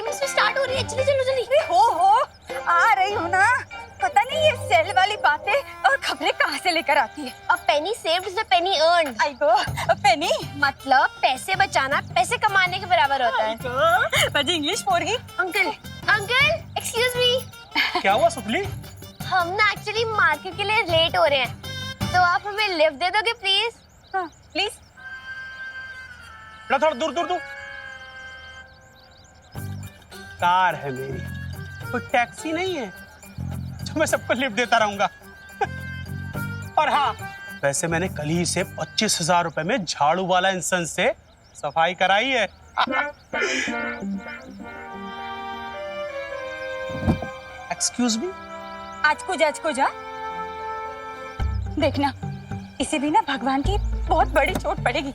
इसमें स्टार्ट हो रही है, जल्दी चलो जल्दी। अरे हो आ रही हूँ ना। पता नहीं ये सेल वाली बातें और खबरें कहाँ से लेकर आती है। A penny saved is a penny earned. I go penny मतलब पैसे बचाना पैसे कमाने के बराबर होता है। मुझे इंग्लिश बोल रही। अंकल अंकल एक्सक्यूज मी, क्या हुआ सुपली? हम ना एक्चुअली मार्केट के लिए लेट हो रहे हैं, तो आप हमें लिफ्ट दे दोगे प्लीज? हाँ प्लीज। थोड़ा दूर दूर दूर। कार है मेरी, कोई टैक्सी नहीं है जो मैं सबको लिफ्ट देता रहूंगा। और हाँ, वैसे मैंने कल ही से 25,000 रुपए में झाड़ू वाला इंसान से सफाई कराई है। Excuse me. आज को जा देखना, इसे भी ना भगवान की बहुत बड़ी चोट पड़ेगी।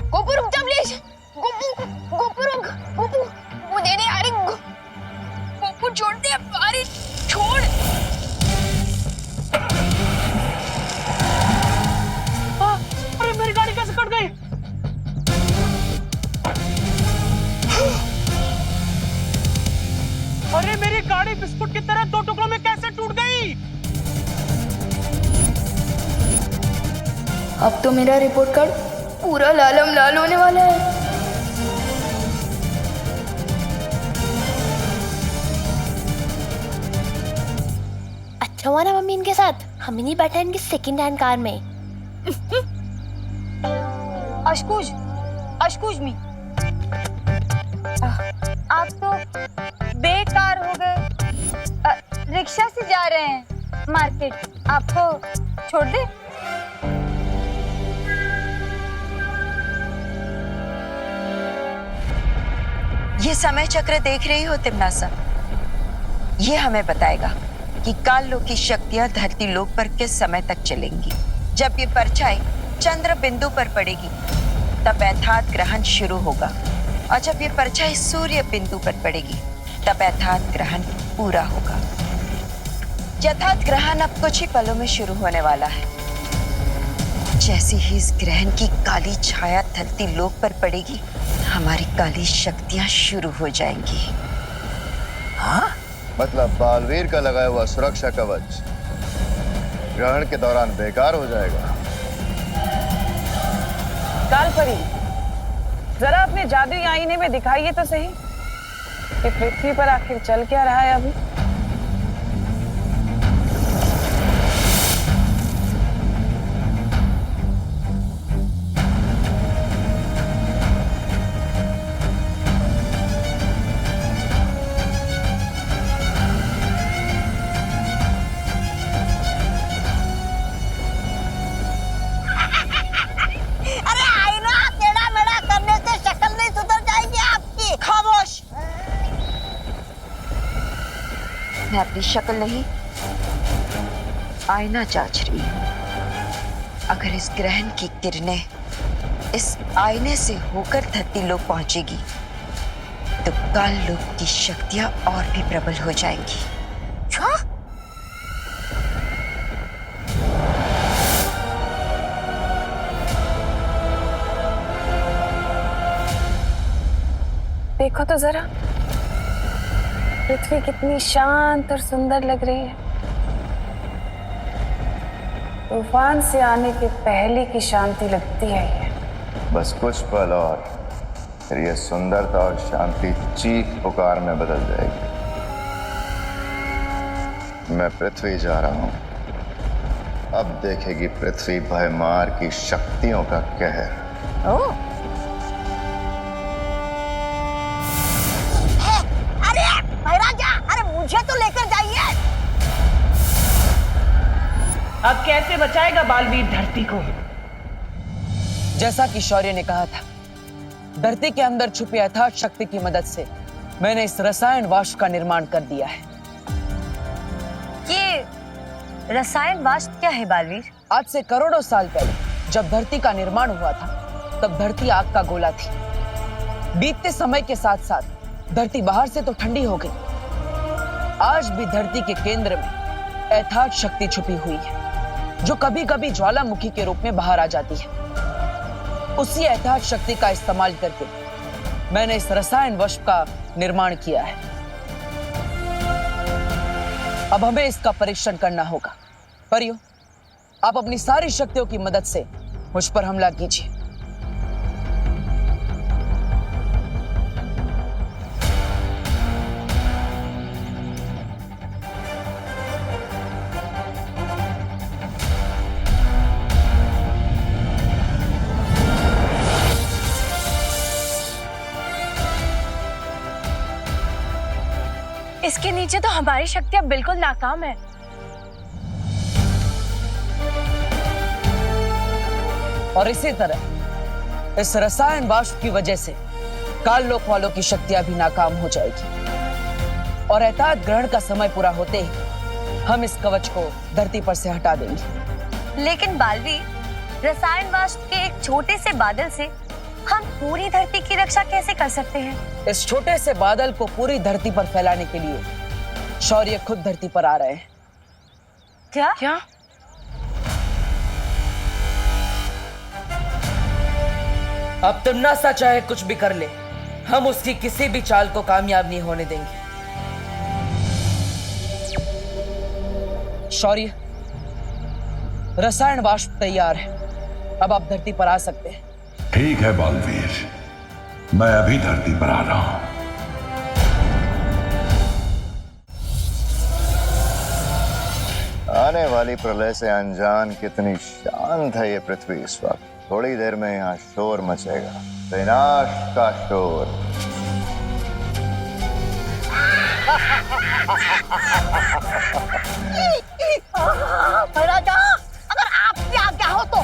गोपू रुक जा प्लीज। गोपू रुक। गोपू मुझे नहीं आ रही। गोपू छोड़ दे, अरे छोड़। अरे मेरी गाड़ी कैसे कट गई? अरे मेरी गाड़ी बिस्कुट की तरह 2 टुकड़ों में कैसे टूट गई? अब तो मेरा रिपोर्ट कार्ड पूरा लालम लाल होने वाला है। अच्छा हुआ ना मम्मी इनके साथ, हम ही नहीं बैठा इनकी सेकंड हैंड कार में। अशकुज मी, आप तो बेकार हो गए। रिक्शा से जा रहे हैं मार्केट, आपको छोड़ दे? ये समय चक्र देख रही हो तिमनासा? ये हमें बताएगा कि काल लोक की शक्तियां धरती लोक पर किस समय तक चलेंगी। जब ये परछाई चंद्र बिंदु पर पड़ेगी तब यथार्थ ग्रहण शुरू होगा, और जब ये परछाई सूर्य बिंदु पर पड़ेगी तब यथार्थ ग्रहण पूरा होगा। यथार्थ ग्रहण अब कुछ ही पलों में शुरू होने वाला है। जैसे ही इस ग्रहण की काली छाया धरती लोक पर पड़ेगी, हमारी काली शक्तियां शुरू हो जाएंगी। हाँ? मतलब बालवीर का लगाया हुआ सुरक्षा कवच ग्रहण के दौरान बेकार हो जाएगा। कालपरी, जरा अपने जादुई आईने में दिखाइए तो सही कि पृथ्वी पर आखिर चल क्या रहा है अभी। मैं अपनी शक्ल नहीं, आईना जांच रही हूं। अगर इस ग्रहण की किरणें इस आईने से होकर धरती लोक पहुंचेगी तो काल लोक की शक्तियां और भी प्रबल हो जाएंगी। देखो तो जरा, पृथ्वी कितनी शांत और सुंदर लग रही है। तूफान से आने के पहले की शांति लगती है ये। बस कुछ पल और फिर ये सुंदरता और शांति चीख पुकार में बदल जाएगी। मैं पृथ्वी जा रहा हूं, अब देखेगी पृथ्वी भयमार की शक्तियों का कहर। ओह, मुझे तो लेकर जाइए। अब कैसे बचाएगा बालवीर धरती को? जैसा कि शौर्य ने कहा था, धरती के अंदर छुपी यथार्थ शक्ति की मदद से मैंने इस रसायन वाष्प का निर्माण कर दिया है। ये रसायन वाष्प क्या है बालवीर? आज से करोड़ों साल पहले जब धरती का निर्माण हुआ था, तब धरती आग का गोला थी। बीतते समय के साथ साथ धरती बाहर से तो ठंडी हो गई, आज भी धरती के केंद्र में यथार्थ शक्ति छुपी हुई है, जो कभी कभी ज्वालामुखी के रूप में बाहर आ जाती है। उसी यथार्थ शक्ति का इस्तेमाल करके मैंने इस रसायन वश का निर्माण किया है। अब हमें इसका परीक्षण करना होगा। परियों, आप अपनी सारी शक्तियों की मदद से मुझ पर हमला कीजिए। इसके नीचे तो हमारी शक्तियां बिल्कुल नाकाम है। और इसी तरह इस रसायन वाष्प की वजह से काल लोक वालों की शक्तियां भी नाकाम हो जाएगी और एताद ग्रहण का समय पूरा होते ही हम इस कवच को धरती पर से हटा देंगे। लेकिन बालवीर, रसायन वाष्प के एक छोटे से बादल से हम पूरी धरती की रक्षा कैसे कर सकते हैं? इस छोटे से बादल को पूरी धरती पर फैलाने के लिए शौर्य खुद धरती पर आ रहे हैं। क्या? अब तमन्ना चाहे कुछ भी कर ले, हम उसकी किसी भी चाल को कामयाब नहीं होने देंगे। शौर्य, रसायन वाष्प तैयार है, अब आप धरती पर आ सकते हैं। ठीक है बालवीर, मैं अभी धरती पर आ रहा हूं। आने वाली प्रलय से अनजान कितनी शांत है ये पृथ्वी इस वक्त। थोड़ी देर में यहाँ शोर मचेगा, विनाश का शोर। राजा, अगर आपकी आज्ञा हो तो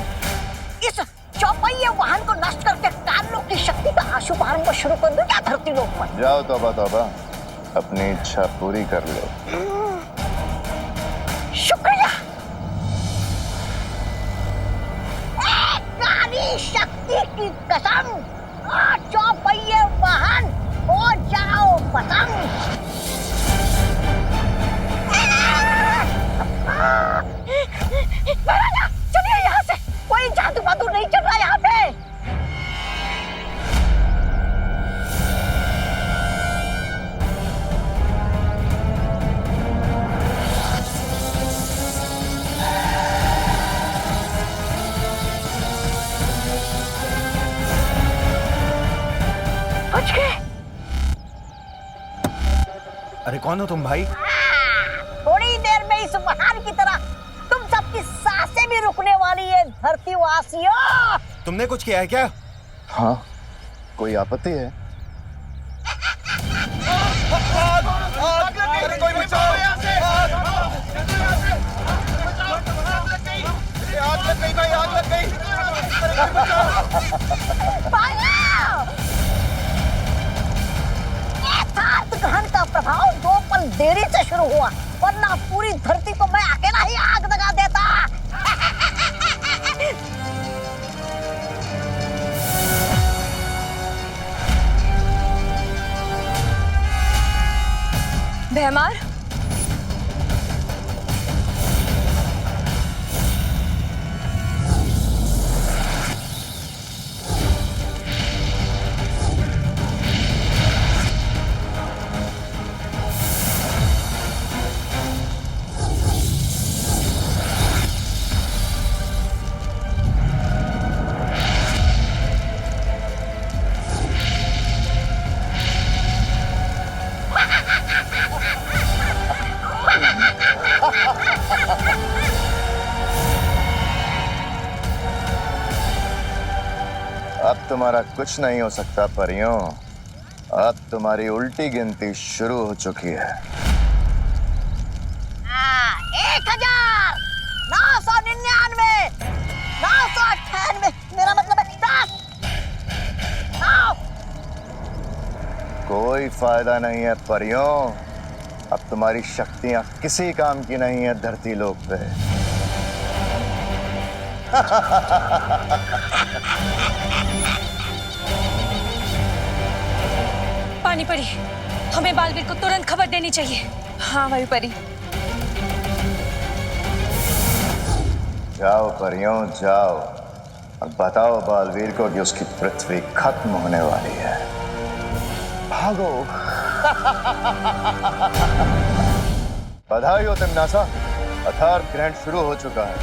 इस चौपहिया वाहन को नष्ट करके कालों की शक्ति का आशुभारंभ शुरू कर दो क्या धरती लोक पर? जाओ तौबा तौबा, अपनी इच्छा पूरी कर लो। शुक्रिया। काली शक्ति की कसम, चौपहिया वाहन हो जाओ पतंग। राजा, चलिए यहाँ से, कोई जादू वादू नहीं चल रहा यहाँ पे। बच गए। अरे कौन हो तुम भाई? थोड़ी देर में इस वाहन की तरह तुम सबकी सांसें भी रुकने वाली है धरती वासियों। तुमने कुछ किया है क्या? हाँ, कोई आपत्ति है? अरे कोई बचाओ! आग लग गई भाई, आग लग गई! ग्रहण का प्रभाव 2 पल देरी से शुरू हुआ, वरना पूरी धरती को मैं अकेला ही आग लगा देता। भैमार, अब तुम्हारा कुछ नहीं हो सकता परियों। अब तुम्हारी उल्टी गिनती शुरू हो चुकी है। 1999, 998, मेरा मतलब है 10, 9। कोई फायदा नहीं है परियों, अब तुम्हारी शक्तियां किसी काम की नहीं है धरती लोक पे। पानी परी, हमें बालवीर को तुरंत खबर देनी चाहिए। हाँ भाई परी। जाओ परियों जाओ और बताओ बालवीर को कि उसकी पृथ्वी खत्म होने वाली है। भागो। बधाई हो तिम्नासा, अथार्व ग्रहण शुरू हो चुका है।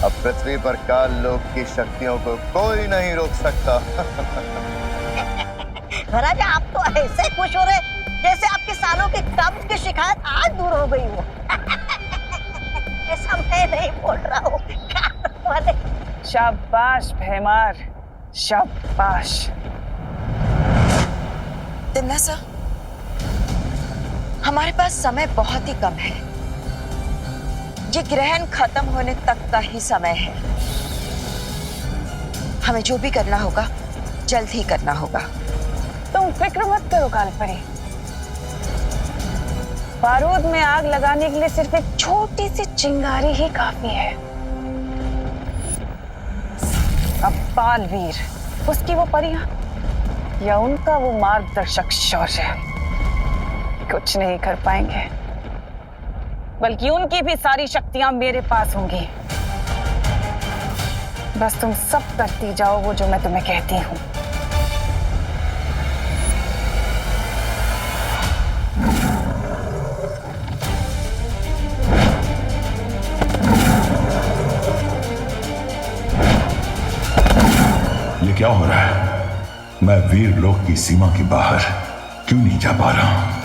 अब पृथ्वी पर काल लोक की शक्तियों को कोई नहीं रोक सकता। महाराजा आप तो ऐसे खुश हो रहे जैसे आपके सालों की कब्ज की शिकायत आज दूर हो गई हो। ऐसा मैं नहीं बोल रहा हूँ। शाबाश भैमार, शाबाश। तिम्नासा, हमारे पास समय बहुत ही कम है। ये ग्रहण खत्म होने तक का ही समय है। हमें जो भी करना होगा जल्द ही करना होगा। तुम फिक्र मत करो कालपरी। बारूद में आग लगाने के लिए सिर्फ एक छोटी सी चिंगारी ही काफी है। अब बालवीर, उसकी वो परियां या उनका वो मार्गदर्शक शौर्य कुछ नहीं कर पाएंगे, बल्कि उनकी भी सारी शक्तियां मेरे पास होंगी। बस तुम सब करती जाओ वो जो मैं तुम्हें कहती हूं। ये क्या हो रहा है? मैं वीर लोक की सीमा के बाहर क्यों नहीं जा पा रहा हूं?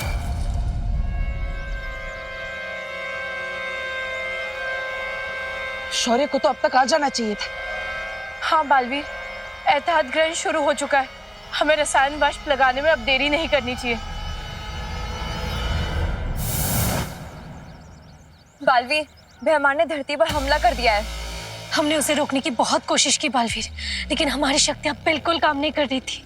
शौर्य को तो अब तक आ जाना चाहिए था। हाँ बालवीर, एतहाद ग्रहण शुरू हो चुका है। हमें रसायन वाष्प लगाने में अब देरी नहीं करनी चाहिए। बालवीर, भैमार ने धरती पर हमला कर दिया है। हमने उसे रोकने की बहुत कोशिश की बालवीर, लेकिन हमारी शक्तियां बिल्कुल काम नहीं कर रही थी।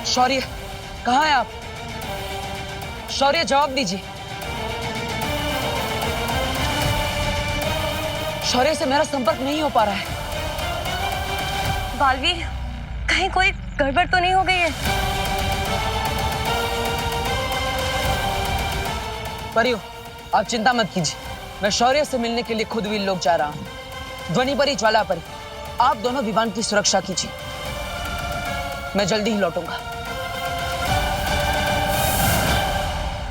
शौर्य, कहाँ है आप? शौर्य, जवाब दीजिए। शौर्य से मेरा संपर्क नहीं हो पा रहा है। बालवीर, कहीं कोई गड़बड़ तो नहीं हो गई है? परियो, आप चिंता मत कीजिए। मैं शौर्य से मिलने के लिए खुद वीर लोक जा रहा हूं। ध्वनि परी, ज्वाला परी, आप दोनों विमान की सुरक्षा कीजिए। मैं जल्दी ही लौटूंगा।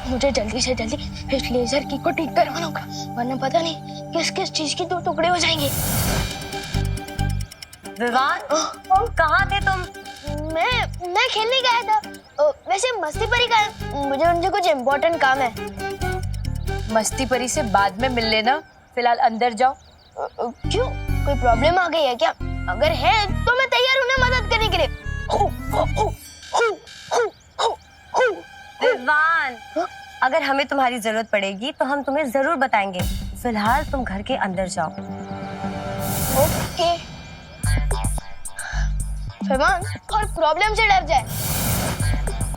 मुझे जल्दी से जल्दी इस लेजर की को ठीक करवाना होगा, वरना पता नहीं किस किस चीज के दो टुकड़े हो जाएंगे। विवान, कहाँ थे तुम? मैं खेलने गया था। वैसे मस्ती परी का है, मुझे उनसे कुछ इम्पोर्टेंट काम है। मस्ती परी से बाद में मिल लेना, फिलहाल अंदर जाओ। क्यों, कोई प्रॉब्लम आ गई है क्या? अगर है तो मैं तैयार हूँ ना मदद करने के लिए। विवान, अगर हमें तुम्हारी जरूरत पड़ेगी तो हम तुम्हें जरूर बताएंगे। फिलहाल तुम घर के अंदर जाओ। ओके। फैमान और प्रॉब्लम से डर जाए।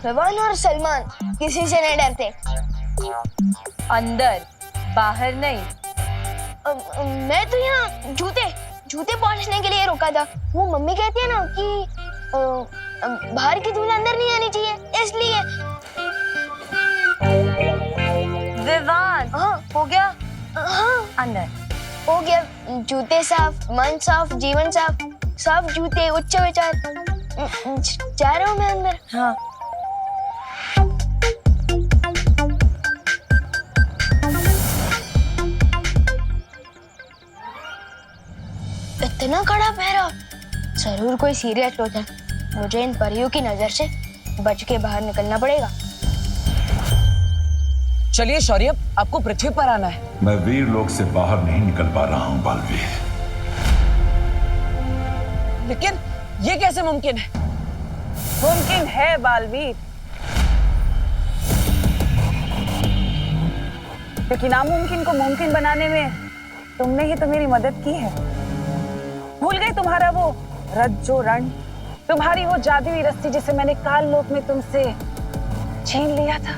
फैमान और सलमान किसी से नहीं डरते। अंदर, बाहर नहीं। मैं तो यहाँ जूते पहुँचने के लिए रुका था। वो मम्मी कहती है ना कि बाहर की धूल अंदर नहीं आनी चाहिए, इसलिए। विवान, हाँ, हो गया? हाँ, अंदर हो गया। जूते साफ, मन साफ, जीवन साफ। साफ जूते, उच्च विचार। जा रहा हूँ मैं अंदर। हाँ। इतना कड़ा पहरा, जरूर कोई सीरियस लोग है। मुझे इन परियों की नजर से बच के बाहर निकलना पड़ेगा। चलिए शौर्य, आपको पृथ्वी पर आना है। मैं वीर लोक से बाहर नहीं निकल पा रहा हूं बालवीर। लेकिन ये कैसे मुमकिन है? मुमकिन है बालवीर, क्योंकि नामुमकिन को मुमकिन बनाने में तुमने ही तो मेरी मदद की है। भूल गई तुम्हारा वो रज्जो रण, तुम्हारी वो जादुई रस्सी जिसे मैंने काल लोक में तुमसे छीन लिया था।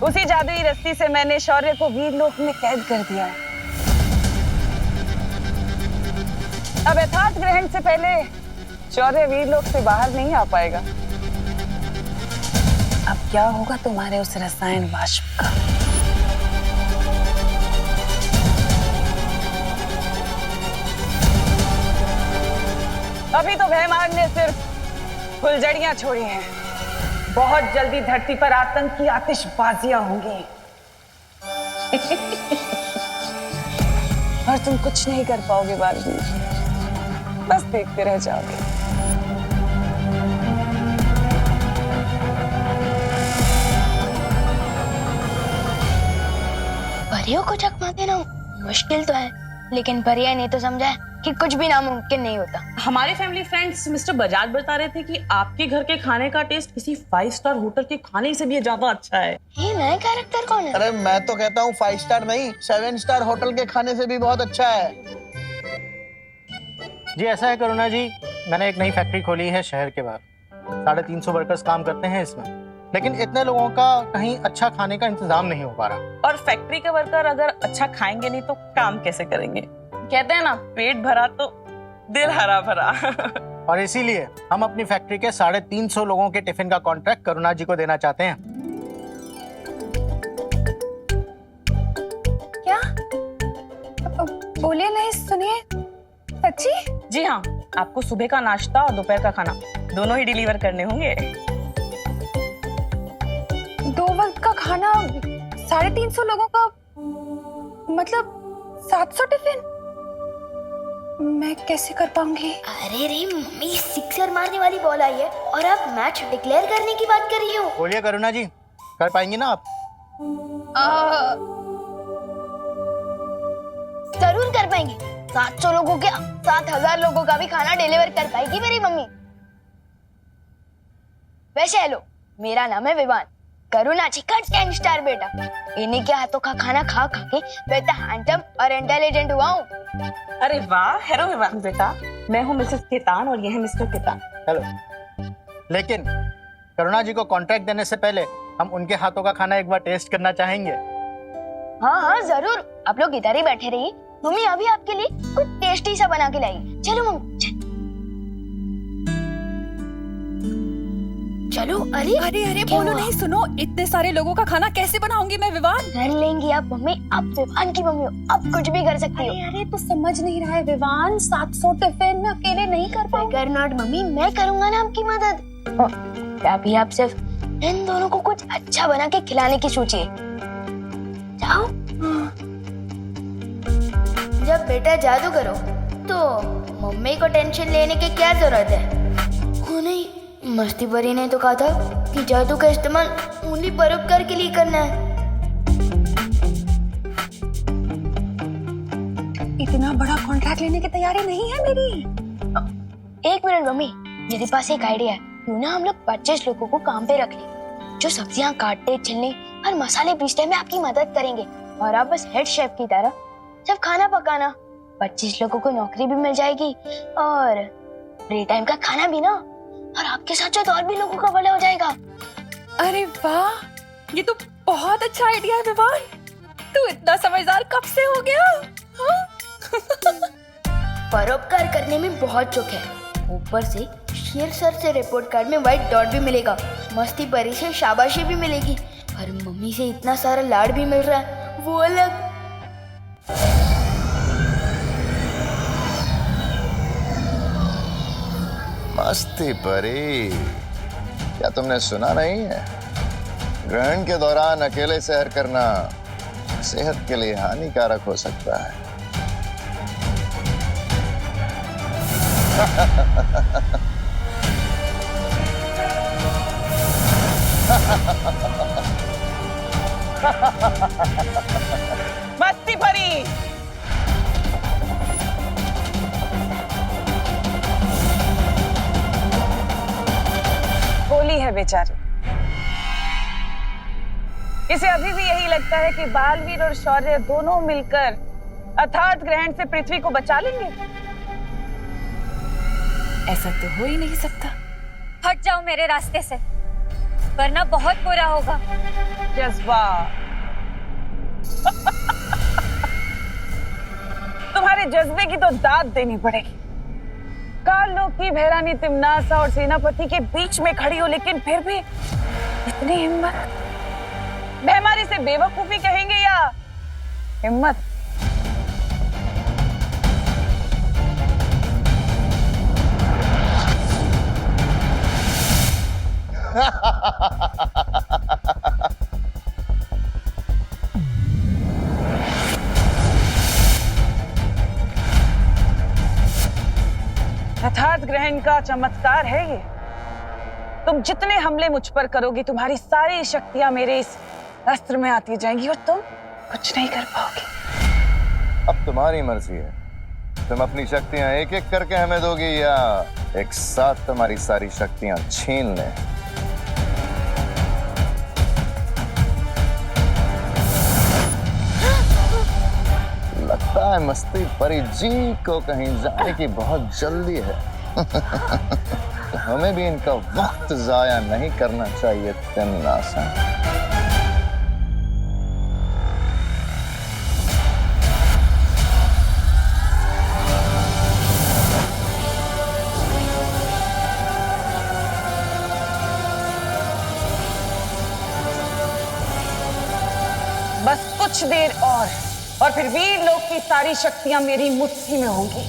उसी जादुई रस्सी से मैंने शौर्य को वीर लोक में कैद कर दिया है। अब यथार्थ ग्रहण से पहले शौर्य वीर लोक से बाहर नहीं आ पाएगा। अब क्या होगा तुम्हारे उस रसायन वाष्प का? अभी तो भैमार ने सिर्फ फुलझड़ियां छोड़ी हैं। बहुत जल्दी धरती पर आतंक की आतिशबाजियां होंगी। और तुम कुछ नहीं कर पाओगे बालवीर, बस देखते रह जाओगे। परियों को चकमा देना मुश्किल तो है, लेकिन परिया ने तो समझा है कि कुछ भी नामुमकिन नहीं होता। हमारे फैमिली फ्रेंड्स मिस्टर बजाज बता रहे थे कि आपके घर के खाने का टेस्ट किसी 5 स्टार होटल के खाने से भी ज्यादा अच्छा है। ये नया कैरेक्टर कौन है? अरे मैं तो कहता हूँ 5 स्टार नहीं 7 स्टार होटल के खाने से भी बहुत अच्छा है। जी ऐसा है करुणा जी, मैंने एक नई फैक्ट्री खोली है शहर के बाहर। 350 वर्कर्स काम करते हैं इसमें, लेकिन इतने लोगों का कहीं अच्छा खाने का इंतजाम नहीं हो पा रहा। और फैक्ट्री के वर्कर अगर अच्छा खाएंगे नहीं तो काम कैसे करेंगे? कहते हैं ना, पेट भरा तो दिल हरा भरा। और इसीलिए हम अपनी फैक्ट्री के 350 लोगों के टिफिन का कॉन्ट्रैक्ट करुणा जी को देना चाहते हैं। क्या? बोलिए नहीं, सुनिए। सच्ची? जी हाँ, आपको सुबह का नाश्ता और दोपहर का खाना दोनों ही डिलीवर करने होंगे। 2 वक्त का खाना 350 लोगों का, मतलब 700 टिफिन? मैं कैसे कर पाऊंगी? अरे रे मम्मी, सिक्सर मारने वाली बॉल आई है और आप मैच डिक्लेयर करने की बात कर रही हो। बोलिए करुणा जी, कर पाएंगी ना आप? जरूर कर पाएंगे। 700 लोगों के 7000 लोगों का भी खाना डिलीवर कर पाएगी मेरी मम्मी। वैसे हेलो, मेरा नाम है विवान, करुणा जी का 10 स्टार बेटा। इन्हीं के हाथों का खाना खा खा के मैं तो हैंडसम और इंटेलिजेंट हुआ हूँ। अरे वाह, हेलो विवान बेटा, मैं हूँ मिसेस केतान और ये है मिस्टर केतान। हेलो। लेकिन करुणा जी को कॉन्ट्रैक्ट देने से पहले हम उनके हाथों का खाना एक बार टेस्ट करना चाहेंगे। हाँ हाँ जरूर, आप लोग इधर ही बैठे रहिए, मम्मी अभी आपके लिए कुछ टेस्टी सा बना के लाई। चलो मम्मी चलो। अरे अरे अरे बोलो नहीं, सुनो, इतने सारे लोगों का खाना कैसे बनाऊंगी मैं विवान? कर लेंगी आप मम्मी, आप विवान की मम्मी हो, आप कुछ भी कर सकती हो। अरे तो समझ नहीं रहा है विवान, 700 टिफिन मैं अकेले नहीं कर पाऊंगी। नॉट मम्मी, मैं करूंगा ना आपकी मदद। अभी आप सिर्फ इन दोनों को कुछ अच्छा बना के खिलाने की सोचिए। जाओ। जब बेटा जादू करो तो मम्मी को टेंशन लेने की क्या जरूरत है? वो नहीं, मस्ती परी ने तो कहा था कि जादू का इस्तेमाल उंगली परोपकार के लिए करना है। इतना बड़ा कॉन्ट्रैक्ट लेने की तैयारी नहीं है मेरी। 1 मिनट मम्मी, मेरे पास एक आइडिया है। क्यों ना हम लोग 25 लोगों को काम पे रख लें, जो सब्जियां काटते, छिलने और मसाले पीसने में आपकी मदद करेंगे, और आप बस हेड शेफ की तरह सिर्फ खाना पकाना। 25 लोगों को नौकरी भी मिल जाएगी और फ्री टाइम का खाना भी ना, और आपके साथ साथ और भी लोगों का भला हो जाएगा। अरे वाह, ये तो बहुत अच्छा आइडिया है विवान। तू इतना समझदार कब से हो गया? परोपकार करने में बहुत चुक है, ऊपर से शेर सर से रिपोर्ट कार्ड में व्हाइट डॉट भी मिलेगा, मस्ती परी से शाबाशी भी मिलेगी, और मम्मी से इतना सारा लाड भी मिल रहा है, वो अलग। मस्ती परी, क्या तुमने सुना नहीं है? ग्रहण के दौरान अकेले सैर करना सेहत के लिए हानिकारक हो सकता है। मस्ती भरी। गोली है बेचारी, इसे अभी भी यही लगता है कि बालवीर और शौर्य दोनों मिलकर अथार्थ ग्रहण से पृथ्वी को बचा लेंगे। ऐसा तो हो ही नहीं सकता। हट जाओ मेरे रास्ते से, वरना बहुत बुरा होगा। जज्बा तुम्हारे जज्बे की तो दाद देनी पड़ेगी। काल की भैरानी तिमनासा और सेनापति के बीच में खड़ी हो, लेकिन फिर भी इतनी हिम्मत। बेमारी से बेवकूफी कहेंगे या हिम्मत? यथार्थ ग्रहण का चमत्कार है ये। तुम जितने हमले मुझ पर करोगी, तुम्हारी सारी शक्तियां मेरे इस अस्त्र में आती जाएंगी और तुम कुछ नहीं कर पाओगी। अब तुम्हारी मर्जी है, तुम अपनी शक्तियां एक एक करके हमें दोगी या एक साथ तुम्हारी सारी शक्तियां छीन लें। लगता है मस्ती परी जी को कहीं जाने की बहुत जल्दी है। तो हमें भी इनका वक्त जाया नहीं करना चाहिए तिमनासा। बस कुछ देर और फिर वीर लोक की सारी शक्तियां मेरी मुट्ठी में होंगी।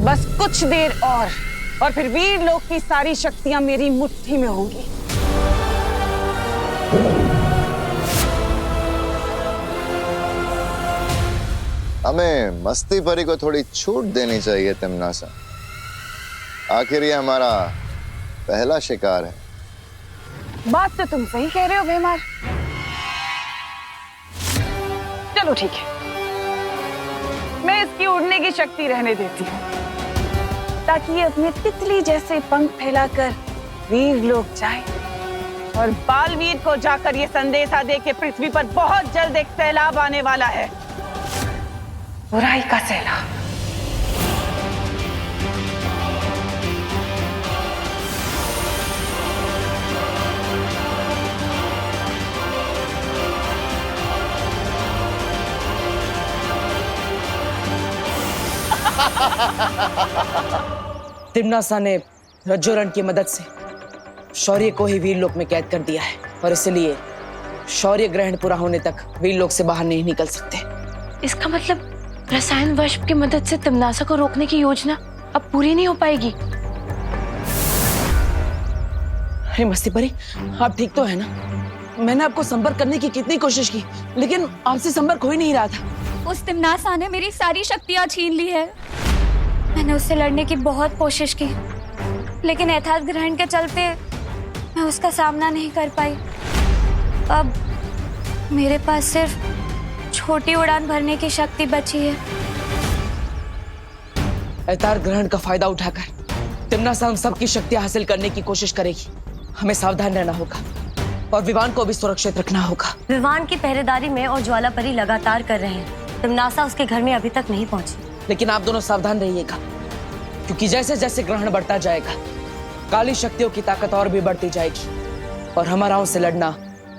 बस कुछ देर और फिर वीर लोक की सारी शक्तियां मेरी मुट्ठी में होंगी। हमें मस्ती परी को थोड़ी छूट देनी चाहिए तिमनासा। आखिर ये हमारा पहला शिकार है। बात तो तुम सही कह रहे हो भैमार। चलो ठीक है, मैं इसकी उड़ने की शक्ति रहने देती हूँ ताकि ये अपने तितली जैसे पंख फैलाकर वीर लोक जाए और बालवीर को जाकर ये संदेशा दे कि पृथ्वी पर बहुत जल्द एक सैलाब आने वाला है, बुराई का सैलाब। तिमनासा ने रज्जोरण की मदद से शौर्य को ही वीर लोक में कैद कर दिया है और इसलिए शौर्य ग्रहण पूरा होने तक वीर लोक से बाहर नहीं निकल सकते। इसका मतलब रसायन वाष्प की मदद से तिमनासा को रोकने की योजना अब पूरी नहीं हो पाएगी। अरे मस्ती परी, आप ठीक तो है ना? मैंने आपको संपर्क करने की कितनी कोशिश की लेकिन आपसे संपर्क हो ही नहीं रहा था। उस तिमनासा ने मेरी सारी शक्तियां छीन ली है। मैंने उससे लड़ने की बहुत कोशिश की लेकिन यथार्थ ग्रहण के चलते मैं उसका सामना नहीं कर पाई। अब मेरे पास सिर्फ छोटी उड़ान भरने की शक्ति बची है। यथार्थ ग्रहण का फायदा उठाकर तिमनासा हम सबकी शक्तियां हासिल करने की कोशिश करेगी। हमें सावधान रहना होगा और विवान को भी सुरक्षित रखना होगा। विवान की पहरेदारी में और ज्वाला परी लगातार कर रहे हैं। तिमनासा उसके घर में अभी तक नहीं पहुंची। लेकिन आप दोनों सावधान रहिएगा क्योंकि जैसे जैसे ग्रहण बढ़ता जाएगा काली शक्तियों की ताकत और भी बढ़ती जाएगी और हमारा उनसे लड़ना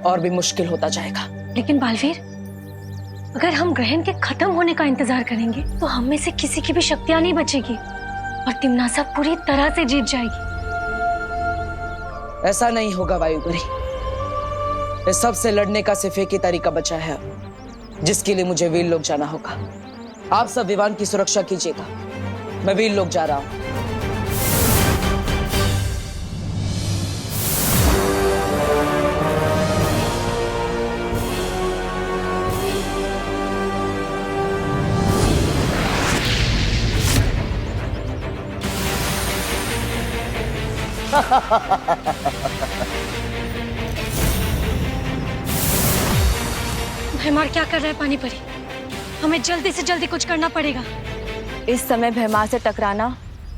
और भी मुश्किल होता जाएगा। लेकिन बालवीर, अगर हम ग्रहण के खत्म होने का इंतजार करेंगे तो हम में से किसी की भी शक्तियां नहीं बचेगी और तिमनासा पूरी तरह से जीत जाएगी। ऐसा नहीं होगा वायुपुरी। इस सब से लड़ने का सिर्फ एक ही तरीका बचा है जिसके लिए मुझे वीर लोक जाना होगा। आप सब विवान की सुरक्षा कीजिएगा, मैं वीर लोक जा रहा हूं। भैमार क्या कर रहा है पानी परी? हमें जल्दी से जल्दी कुछ करना पड़ेगा। इस समय भैमार से टकराना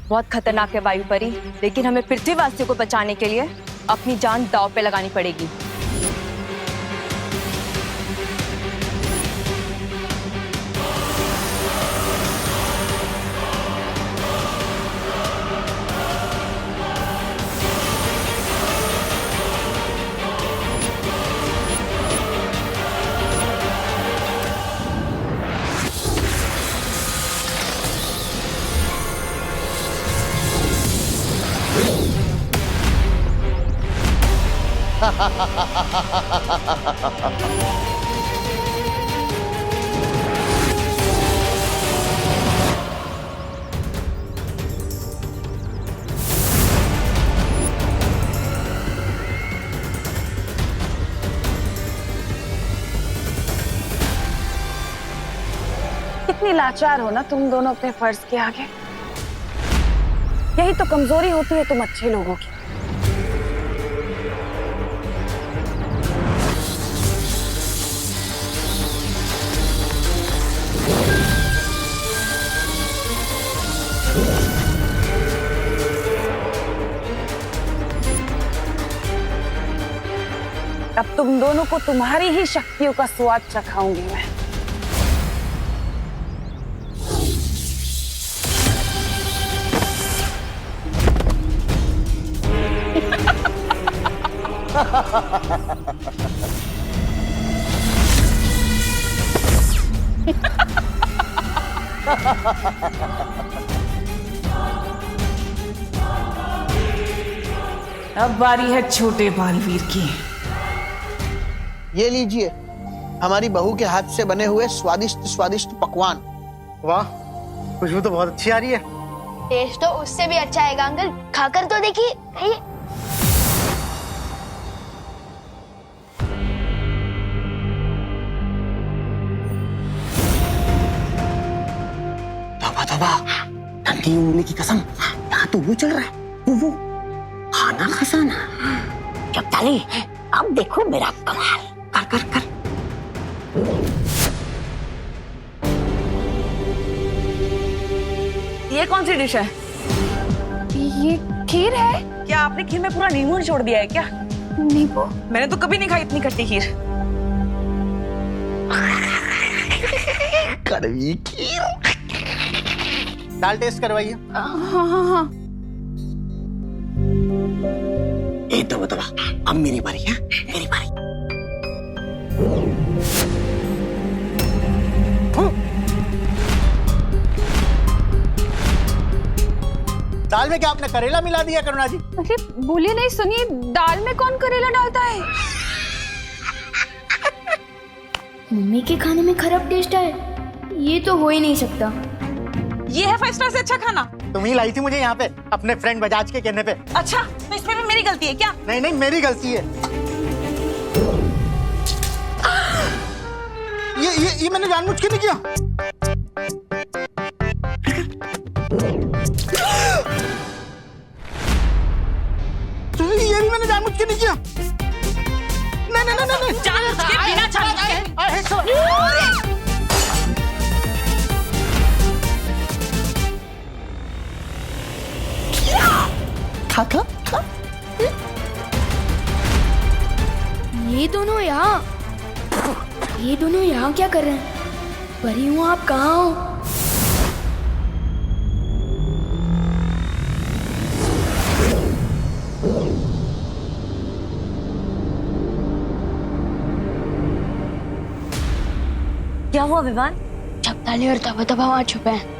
बहुत खतरनाक है वायु परी, लेकिन हमें पृथ्वीवासियों को बचाने के लिए अपनी जान दांव पे लगानी पड़ेगी। कितनी लाचार हो ना तुम दोनों अपने फर्ज के आगे। यही तो कमजोरी होती है तुम अच्छे लोगों की। अब तुम दोनों को तुम्हारी ही शक्तियों का स्वाद चखाऊंगी मैं। अब बारी है छोटे बालवीर की। ये लीजिए हमारी बहू के हाथ से बने हुए स्वादिष्ट स्वादिष्ट पकवान। वाह, खुशबू तो बहुत अच्छी आ रही है। टेस्ट तो उससे भी अच्छा आएगा अंकल, खाकर तो देखिए। खाइए। तौबा तौबा, नंगी उंगली की कसम, यहाँ तो वो चल रहा है, वो खाना खजाना। शक्ताली, अब देखो मेरा कमाल। कर कर कर। ये कौन सी डिश है? ये खीर है। क्या आपने खीर में पूरा नींबू छोड़ दिया है क्या? नींबू? मैंने तो कभी नहीं खाई इतनी खट्टी खीर। कड़वी खीर। दाल टेस्ट करवाइए। हाँ। ए तौबा तौबा, अब मेरी बारी है, मेरी बारी। दाल में क्या आपने करेला मिला दिया करुणा जी? अरे बोलिए नहीं, सुनिए, दाल में कौन करेला डालता है? मम्मी के खाने में खराब टेस्ट है, ये तो हो ही नहीं सकता। ये है 5 स्टार से अच्छा खाना। तुम ही लाई थी मुझे यहाँ पे अपने फ्रेंड बजाज के कहने पे। अच्छा, तो इसमें भी मेरी गलती है क्या? नहीं नहीं, मेरी गलती है। ये मैंने जानबूझ के नहीं किया। ये भी मैंने जानबूझ के नहीं किया। नहीं। जानबूझ के, बिना जानबूझ के। खा। ये दोनों यहाँ क्या कर रहे हैं? परी हूँ, आप कहाँ हो? क्या हुआ विवान? शक्ताली और तौबा तौबा वहाँ छुपे हैं।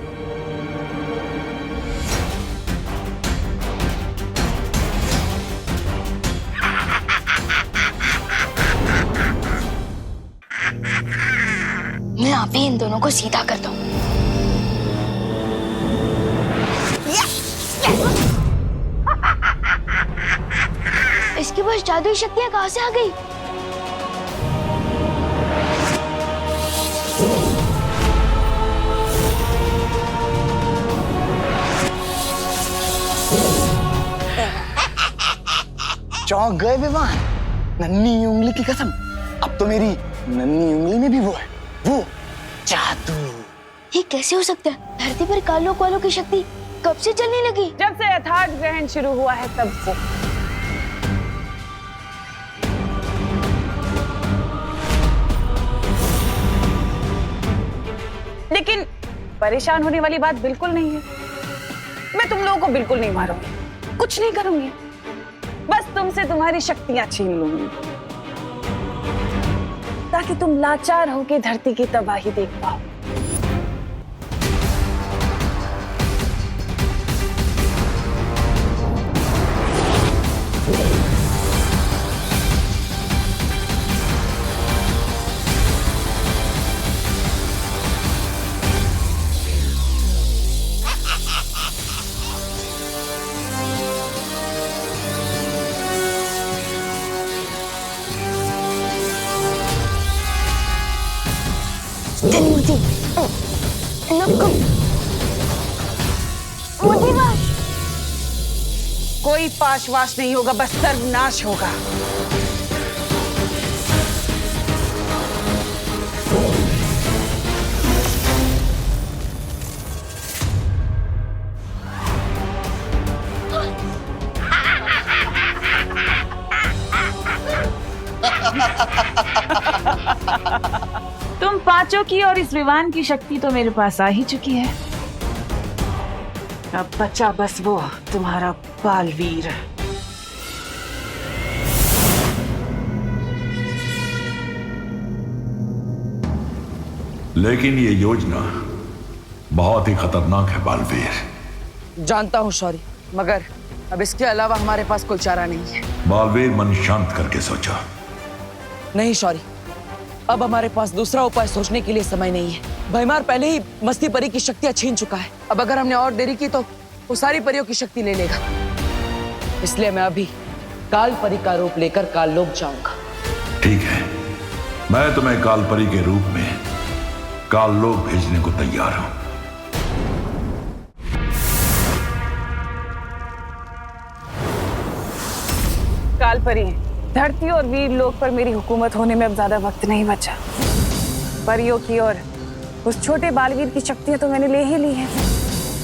मैं आप ही इन दोनों को सीधा करता हूँ। इसके पास जादुई शक्तियाँ कहाँ से आ गई? चौंक गए विवान? नन्ही उंगली की कसम, अब तो मेरी नन्ही उंगली में भी वो है, वो जादू। ये कैसे हो सकता है? धरती पर कालों कालों की शक्ति कब से चलने लगी? जब से यथार्थ ग्रहण शुरू हुआ है तब से। लेकिन परेशान होने वाली बात बिल्कुल नहीं है। मैं तुम लोगों को बिल्कुल नहीं मारूंगी, कुछ नहीं करूंगी, बस तुमसे तुम्हारी शक्तियां छीन लूंगी ताकि तुम लाचार होकर धरती की तबाही देख पाओ। कोई पाशवाश नहीं होगा, बस सर्वनाश होगा। तुम पांचों की और इस विवान की शक्ति तो मेरे पास आ ही चुकी है। अब बचा बस वो तुम्हारा बालवीर। लेकिन ये योजना बहुत ही खतरनाक है बालवीर। जानता हूँ शौर्य, मगर अब इसके अलावा हमारे पास कोई चारा नहीं है। बालवीर, मन शांत करके सोचो। नहीं शौर्य, अब हमारे पास दूसरा उपाय सोचने के लिए समय नहीं है। भैमार पहले ही मस्ती परी की शक्तियां छीन चुका है। अब अगर हमने और देरी की तो वो सारी परियों की शक्ति ले लेगा। इसलिए मैं अभी काल परी का रूप लेकर काल लोक जाऊंगा। ठीक है, मैं तुम्हें काल परी के रूप में काल लोक भेजने को तैयार हूं। काल परी, धरती और वीर लोक पर मेरी हुकूमत होने में अब ज्यादा वक्त नहीं बचा। परियों की और उस छोटे बालवीर की शक्तियां तो मैंने ले ही ली हैं।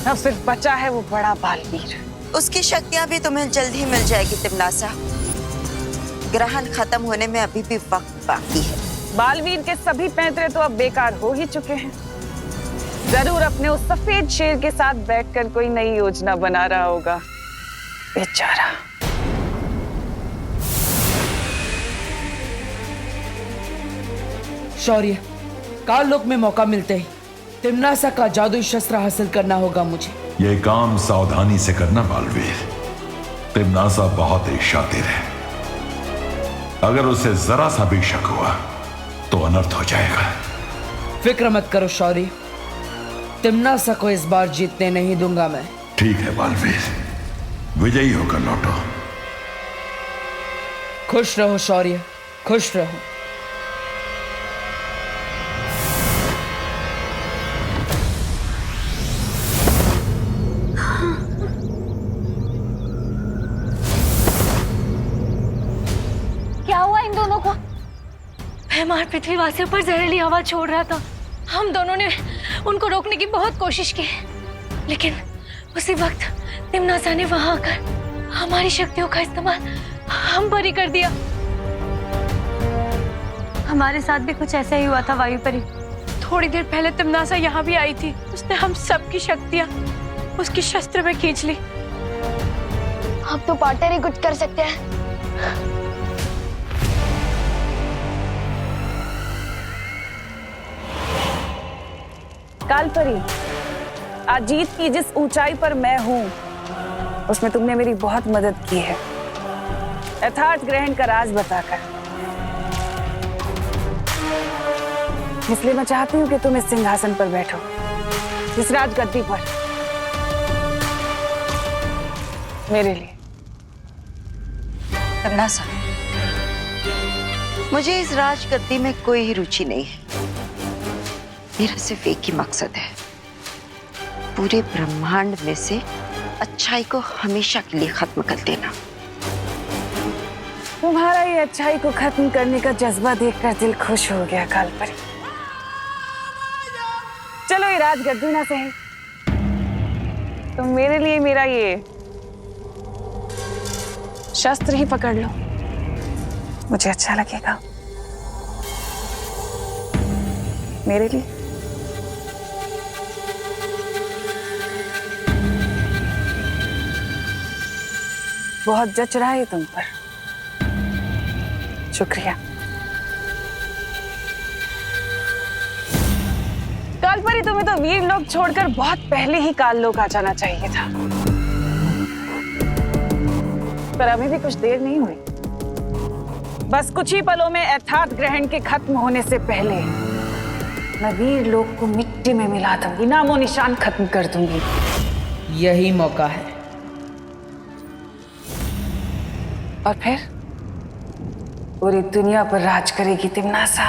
अब सिर्फ बचा है वो बड़ा बालवीर। उसकी शक्तियां भी तुम्हें जल्द ही मिल जाएगी तिमनासा। ग्रहण खत्म होने में अभी भी वक्त बाकी है। बालवीर के सभी पैंतरे तो अब बेकार हो ही चुके हैं। जरूर अपने उस सफेद शेर के साथ बैठकर कोई नई योजना बना रहा होगा बेचारा। शौर्य, काल लोक में मौका मिलते ही तिमनासा का जादुई शस्त्र हासिल करना होगा मुझे। ये काम सावधानी से करना बालवीर। तिमनासा बहुत ही शातिर है। अगर उसे जरा सा भी शक हुआ तो अनर्थ हो जाएगा। फिक्र मत करो शौर्य, तिमनासा को इस बार जीतने नहीं दूंगा मैं। ठीक है बालवीर, विजयी होकर लौटो। खुश रहो शौर्य, खुश रहो। क्या हुआ इन दोनों को? भैमार पृथ्वीवासियों पर जहरीली हवा छोड़ रहा था। हम दोनों ने उनको रोकने की बहुत कोशिश की, लेकिन उसी वक्त तिमनासा ने वहां आकर हमारी शक्तियों का इस्तेमाल हम पर ही कर दिया। हमारे साथ भी कुछ ऐसा ही हुआ था वायु परी। थोड़ी देर पहले तिमनासा यहाँ भी आई थी। उसने हम सबकी शक्तियां उसकी शस्त्र में खींच ली। आप तो पार्टनर ही कुछ कर सकते हैं। काल परी, आज जीत की जिस ऊंचाई पर मैं हूं उसमें तुमने मेरी बहुत मदद की है, यथार्थ ग्रहण का राज बताकर। इसलिए मैं चाहती हूं कि तुम इस सिंहासन पर बैठो, इस राजगद्दी पर, मेरे लिए। तिमनासा, मुझे इस राजगद्दी में कोई ही रुचि नहीं है। मेरा सिर्फ एक ही मकसद है, पूरे ब्रह्मांड में से अच्छाई को हमेशा के लिए खत्म कर देना। तुम्हारा ये अच्छाई को खत्म करने का जज्बा देखकर दिल खुश हो गया काल परी। चलो ये राजगद्दी ना सही, तुम मेरे लिए मेरा ये शस्त्र ही पकड़ लो, मुझे अच्छा लगेगा। मेरे लिए बहुत जच रहा है तुम पर। शुक्रिया। काल परी, तुम्हें तो वीर लोग छोड़कर बहुत पहले ही काल लोक आ जाना चाहिए था, पर अभी भी कुछ देर नहीं हुई। बस कुछ ही पलों में यथार्थ ग्रहण के खत्म होने से पहले मैं वीर लोक को मिट्टी में मिला दूंगी, नामो निशान खत्म कर दूंगी। यही मौका है। और फिर पूरी दुनिया पर राज करेगी तिमनासा।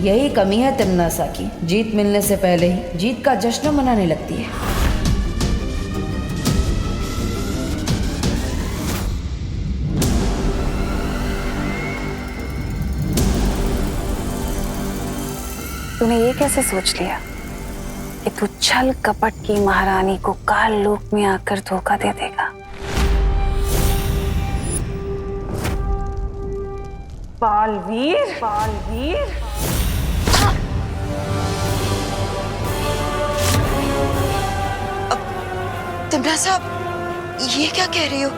यही कमी है तिमनासा की, जीत मिलने से पहले ही जीत का जश्न मनाने लगती है। तूने ये कैसे सोच लिया कि तू छल कपट की महारानी को काल लोक में आकर धोखा दे देगा? बालवीर, बालवीर, तिमनासा, ये क्या कह रही हो?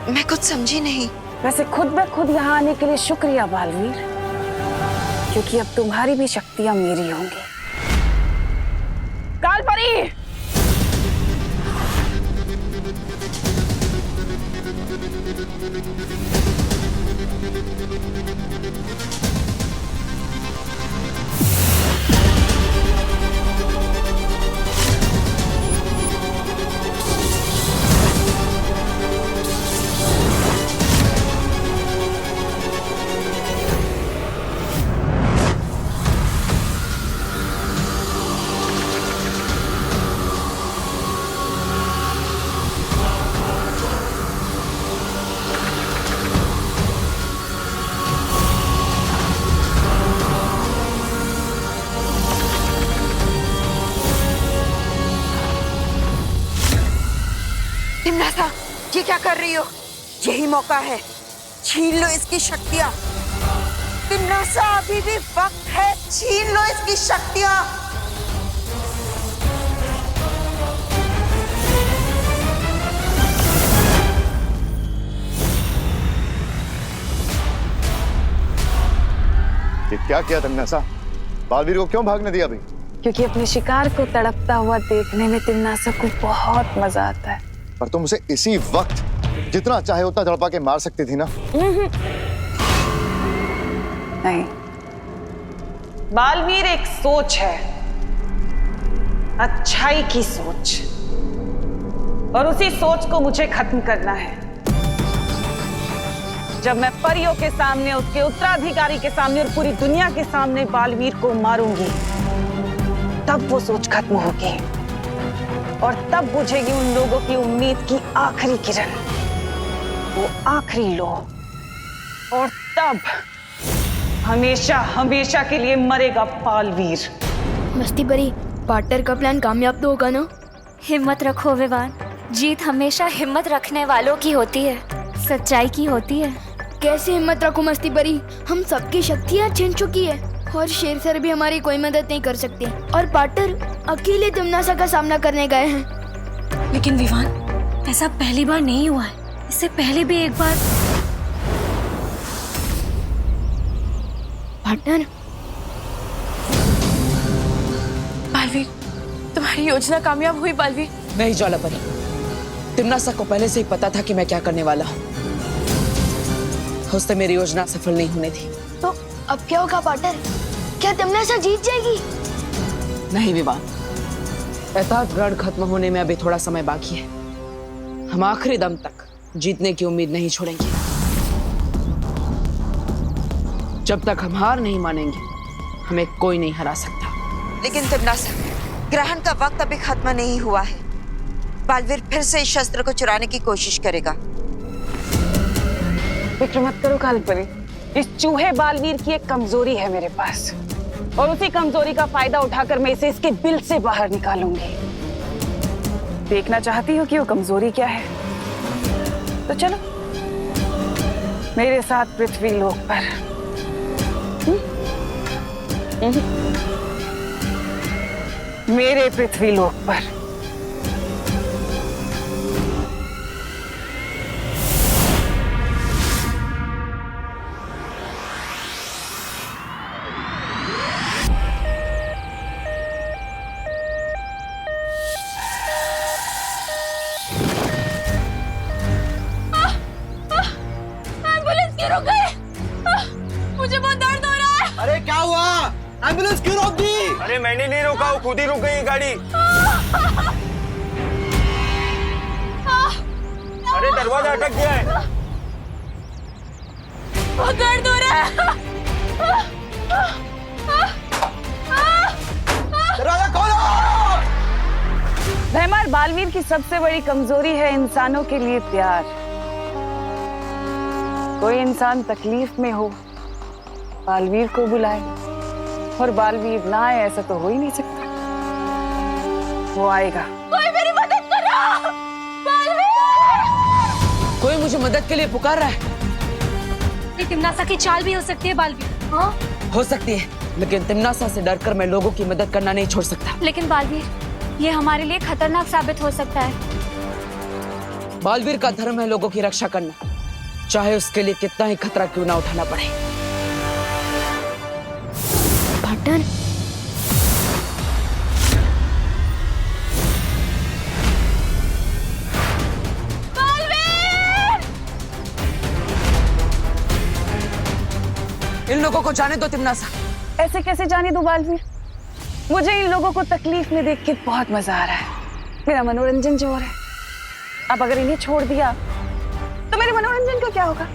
मैं कुछ समझी नहीं। वैसे खुद ब खुद यहाँ आने के लिए शुक्रिया बालवीर, क्योंकि अब तुम्हारी भी शक्तियां मेरी होंगी। कालपरी, तिमनासा, ये क्या कर रही हो? यही मौका है, छीन लो इसकी शक्तियां। तिमनासा, अभी भी वक्त है, छीन लो इसकी शक्तियां। ये क्या किया तिमनासा? बालवीर को क्यों भागने दिया अभी? क्योंकि अपने शिकार को तड़पता हुआ देखने में तिमनासा को बहुत मजा आता है। पर तुम उसे इसी वक्त जितना चाहे उतना तड़पा के मार सकती थी ना? नहीं, बालवीर एक सोच है, अच्छाई की सोच, और उसी सोच को मुझे खत्म करना है। जब मैं परियों के सामने, उसके उत्तराधिकारी के सामने और पूरी दुनिया के सामने बालवीर को मारूंगी, तब वो सोच खत्म होगी और तब बुझेगी उन लोगों की उम्मीद की आखिरी किरण, वो आखिरी लो, और तब हमेशा हमेशा के लिए मरेगा बालवीर। मस्ती परी, पार्टनर का प्लान कामयाब तो होगा ना? हिम्मत रखो विवान, जीत हमेशा हिम्मत रखने वालों की होती है, सच्चाई की होती है। कैसे हिम्मत रखो मस्ती परी, हम सबकी शक्तियाँ छिन चुकी है और शेर सर भी हमारी कोई मदद नहीं कर सकते, और पार्टनर अकेले तिमनासा का सामना करने गए हैं। लेकिन विवान, ऐसा पहली बार नहीं हुआ है, इससे पहले भी एक बार। पार्टनर, बालवीर, तुम्हारी योजना कामयाब हुई बालवीर। नहीं ज्वालापरी, तिमनासा को पहले से ही पता था कि मैं क्या करने वाला हूँ। उससे मेरी योजना सफल नहीं होने दी। तो अब क्या होगा पार्टनर? क्या तिमनासा जीत जाएगी? नहीं विवान, एहताज ग्रहण खत्म होने में अभी थोड़ा समय बाकी है। हम आखिरी दम तक जीतने की उम्मीद नहीं छोड़ेंगे। जब तक हम हार नहीं मानेंगे, हमें कोई नहीं हरा सकता। लेकिन तिमनासा, ग्रहण का वक्त अभी खत्म नहीं हुआ है। बालवीर फिर से इस शस्त्र को चुराने की कोशिश करेगा। फिक्र मत करो कालपरी, इस चूहे बालवीर की एक कमजोरी है मेरे पास, और उसी कमजोरी का फायदा उठाकर मैं इसे इसके बिल से बाहर निकालूंगी। देखना चाहती हो कि वो कमजोरी क्या है? तो चलो मेरे साथ पृथ्वी लोक पर। मेरे पृथ्वी लोक पर। मुझे बहुत दर्द हो रहा है। अरे क्या हुआ? एम्बुलेंस क्यों रोक दी? अरे मैंने नहीं रोका, वो खुद ही रुक गई गाड़ी। अरे दरवाजा अटक गया है। बहुत दर्द हो रहा है। बालवीर की सबसे बड़ी कमजोरी है इंसानों के लिए प्यार। कोई इंसान तकलीफ में हो, बालवीर को बुलाए, और बालवीर ना आए ऐसा तो हो ही नहीं सकता। वो आएगा। कोई मेरी मदद करो! बालवीर! कोई मुझे मदद के लिए पुकार रहा है। ये तिमनासा की चाल भी हो सकती है बालवीर। हाँ? हो सकती है, लेकिन तिमनासा से डरकर मैं लोगों की मदद करना नहीं छोड़ सकता। लेकिन बालवीर, ये हमारे लिए खतरनाक साबित हो सकता है। बालवीर का धर्म है लोगों की रक्षा करना, चाहे उसके लिए कितना ही खतरा क्यों ना उठाना पड़े। पार्टनर, इन लोगों को जाने दो तिमनासा। ऐसे कैसे जाने दो बालवीर? मुझे इन लोगों को तकलीफ में देख के बहुत मजा आ रहा है। मेरा मनोरंजन जो हो रहा है। अब अगर इन्हें छोड़ दिया तो मेरे मनोरंजन का क्या होगा?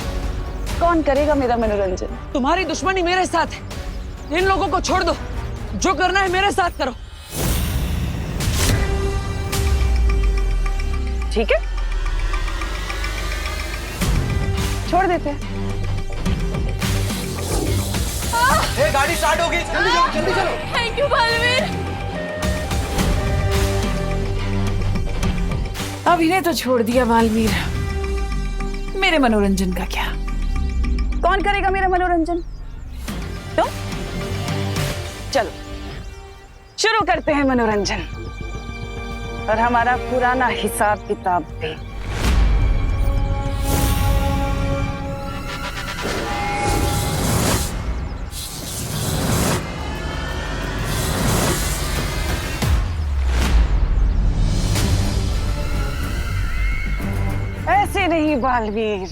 कौन करेगा मेरा मनोरंजन? तुम्हारी दुश्मनी मेरे साथ है। इन लोगों को छोड़ दो, जो करना है मेरे साथ करो। ठीक है, छोड़ देते हैं। ए, गाड़ी स्टार्ट हो गई, जल्दी चलो, जल्दी चलो। Thank you Baalveer. अब इन्हें तो छोड़ दिया बालवीर, मेरे मनोरंजन का क्या? कौन करेगा मेरा मनोरंजन? तुम? चलो शुरू करते हैं मनोरंजन, और हमारा पुराना हिसाब किताब भी। ऐसे नहीं बालवीर,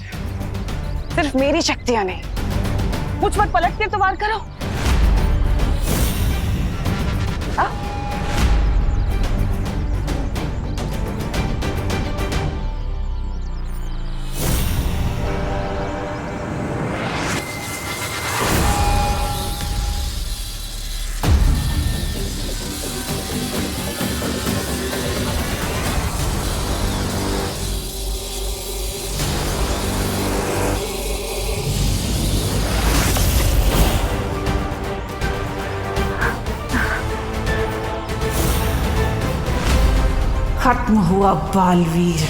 सिर्फ मेरी शक्तियां नहीं, मुझ पर पलट के तो वार करो। आ? खत्म हुआ बालवीर।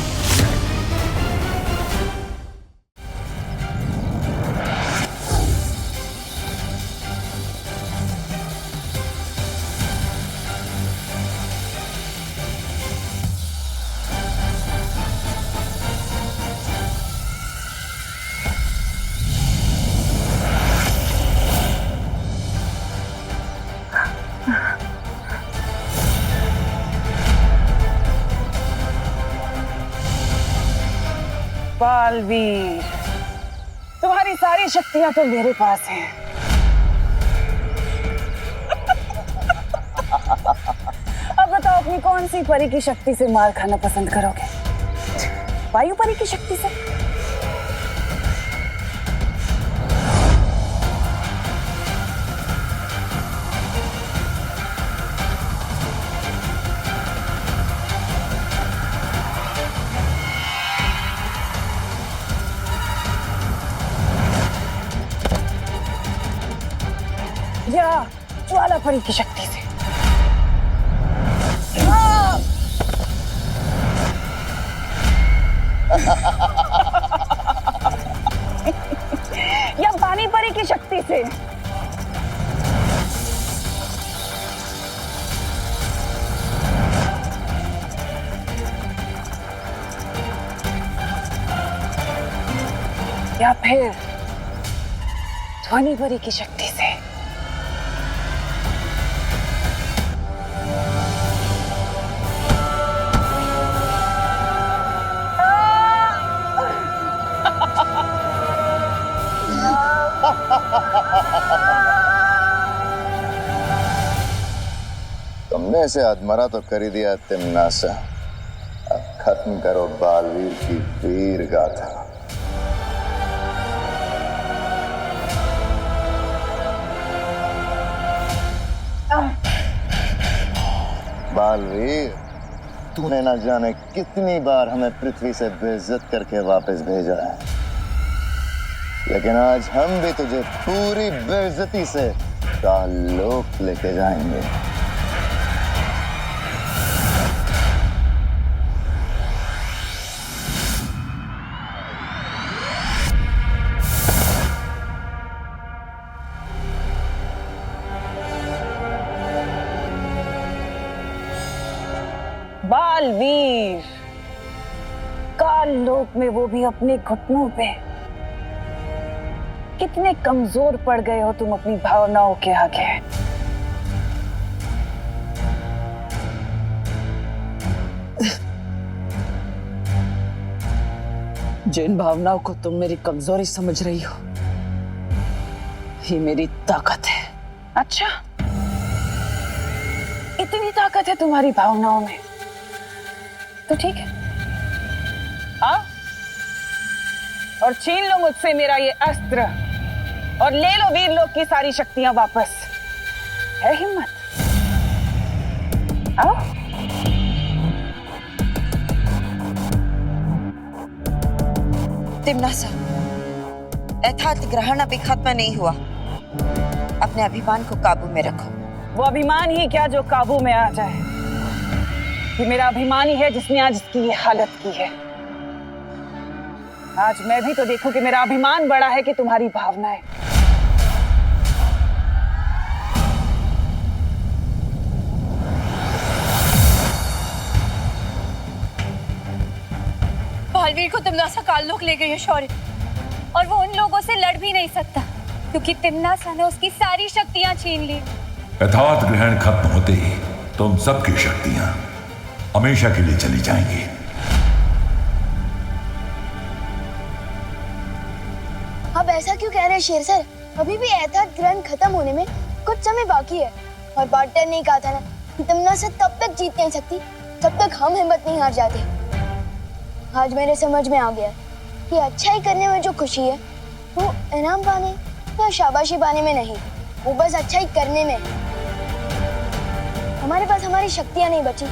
बालवीर, तुम्हारी सारी शक्तियां तो मेरे पास हैं। अब बताओ अपनी कौन सी परी की शक्ति से मार खाना पसंद करोगे? वायु परी की शक्ति से? या ज्वाला परी की शक्ति से? या पानी परी की शक्ति से? या फिर ध्वनि परी की शक्ति से? तुमने इसे अधमरा तो कर ही दिया तिमनासा। अब खत्म करो बालवीर की वीर गाथा। बालवीर, तूने ना जाने कितनी बार हमें पृथ्वी से बेइज्जत करके वापस भेजा है, लेकिन आज हम भी तुझे पूरी बेइज्जती से काललोक लेके जाएंगे। बालवीर, काल लोक में वो भी अपने घुटनों पे। कितने कमजोर पड़ गए हो तुम अपनी भावनाओं के आगे। जिन भावनाओं को तुम मेरी कमजोरी समझ रही हो, ये मेरी ताकत है। अच्छा, इतनी ताकत है तुम्हारी भावनाओं में, तो ठीक है, आओ और छीन लो मुझसे मेरा ये अस्त्र और ले लो वीर लोक की सारी शक्तियां वापस। है हिम्मत? आओ। तिम्नासा, यथार्थ ग्रहण अभी खत्म नहीं हुआ। अपने अभिमान को काबू में रखो। वो अभिमान ही क्या जो काबू में आ जाए। ये मेरा अभिमान ही है जिसने आज इसकी ये हालत की है। आज मैं भी तो देखूं कि मेरा अभिमान बड़ा है कि तुम्हारी भावनाएं। बालवीर को तिम्नासा काललोक ले गई है शौर्य, और वो उन लोगों से लड़ भी नहीं सकता क्योंकि तिम्नासा ने उसकी सारी शक्तियां छीन ली। यथार्थ ग्रहण खत्म होते ही तुम सबकी शक्तियां हमेशा के लिए चली जाएंगी। आप ऐसा क्यों कह रहे हैं शेर सर? अभी भी यथार्थ ग्रहण खत्म होने में कुछ समय बाकी है, और पार्टनर ने कहा था ना कि तिम्नासा तब तक जीत नहीं सकती जब तक हम हिम्मत नहीं हार जाते। आज मेरे समझ में आ गया कि अच्छाई करने में जो खुशी है वो इनाम पाने या शाबाशी पाने में नहीं, वो बस अच्छाई करने में। हमारे पास हमारी शक्तियां नहीं बची,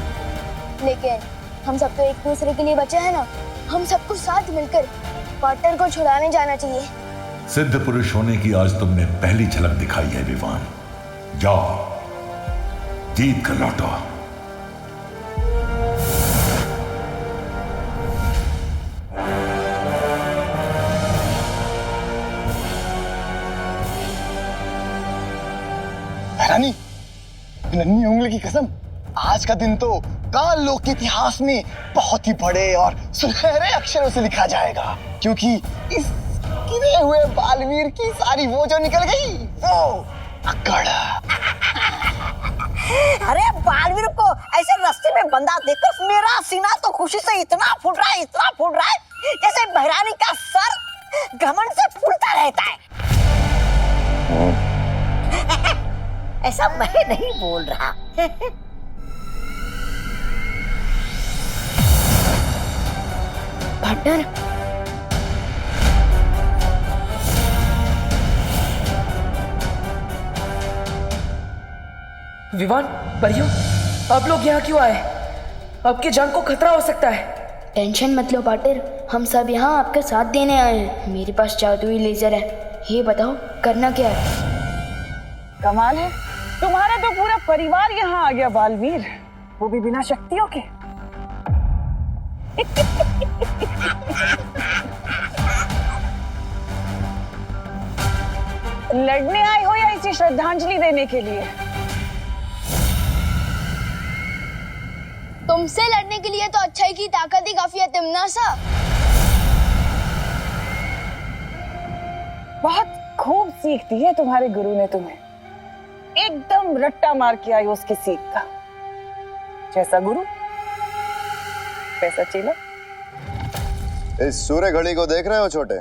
लेकिन हम सब तो एक दूसरे के लिए बचे हैं ना। हम सबको साथ मिलकर पार्टनर को छुड़ाने जाना चाहिए। सिद्ध पुरुष होने की आज तुमने पहली झलक दिखाई है विवान। जाओ, जीत कर लौटो। रानी, नन्ही उंगली की कसम, आज का दिन तो काल लोक के इतिहास में बहुत ही बड़े और सुनहरे अक्षरों से लिखा जाएगा, क्योंकि इस गिरे हुए बालवीर की सारी वो जो निकल गई वो अकड़। अरे बालवीर को ऐसे रास्ते में बंधा देखकर मेरा सीना तो खुशी से इतना फूट रहा है, इतना फूट रहा है, जैसे बहरानी का सर घमंड से फूलता रहता है। ऐसा मैं नहीं बोल रहा। पार्टनर, विवान, परियों, आप लोग यहाँ क्यों आए? आपकी जान को खतरा हो सकता है। टेंशन मत लो पार्टनर, हम सब यहाँ आपका साथ देने आए हैं। मेरे पास जादुई लेजर है, ये बताओ करना क्या है? कमाल है, तुम्हारा तो पूरा परिवार यहाँ आ गया बालवीर, वो भी बिना शक्तियों के। लड़ने आए हो या इसे श्रद्धांजलि देने के लिए? तुमसे लड़ने के लिए तो अच्छाई की ताकत ही काफी है तिम्नासा। बहुत खूब सीख दी है तुम्हारे गुरु ने तुम्हें, एकदम रट्टा मार के आई उसकी सीख का। जैसा गुरु वैसा चेला। इस सूर्य घड़ी को देख रहे हो छोटे?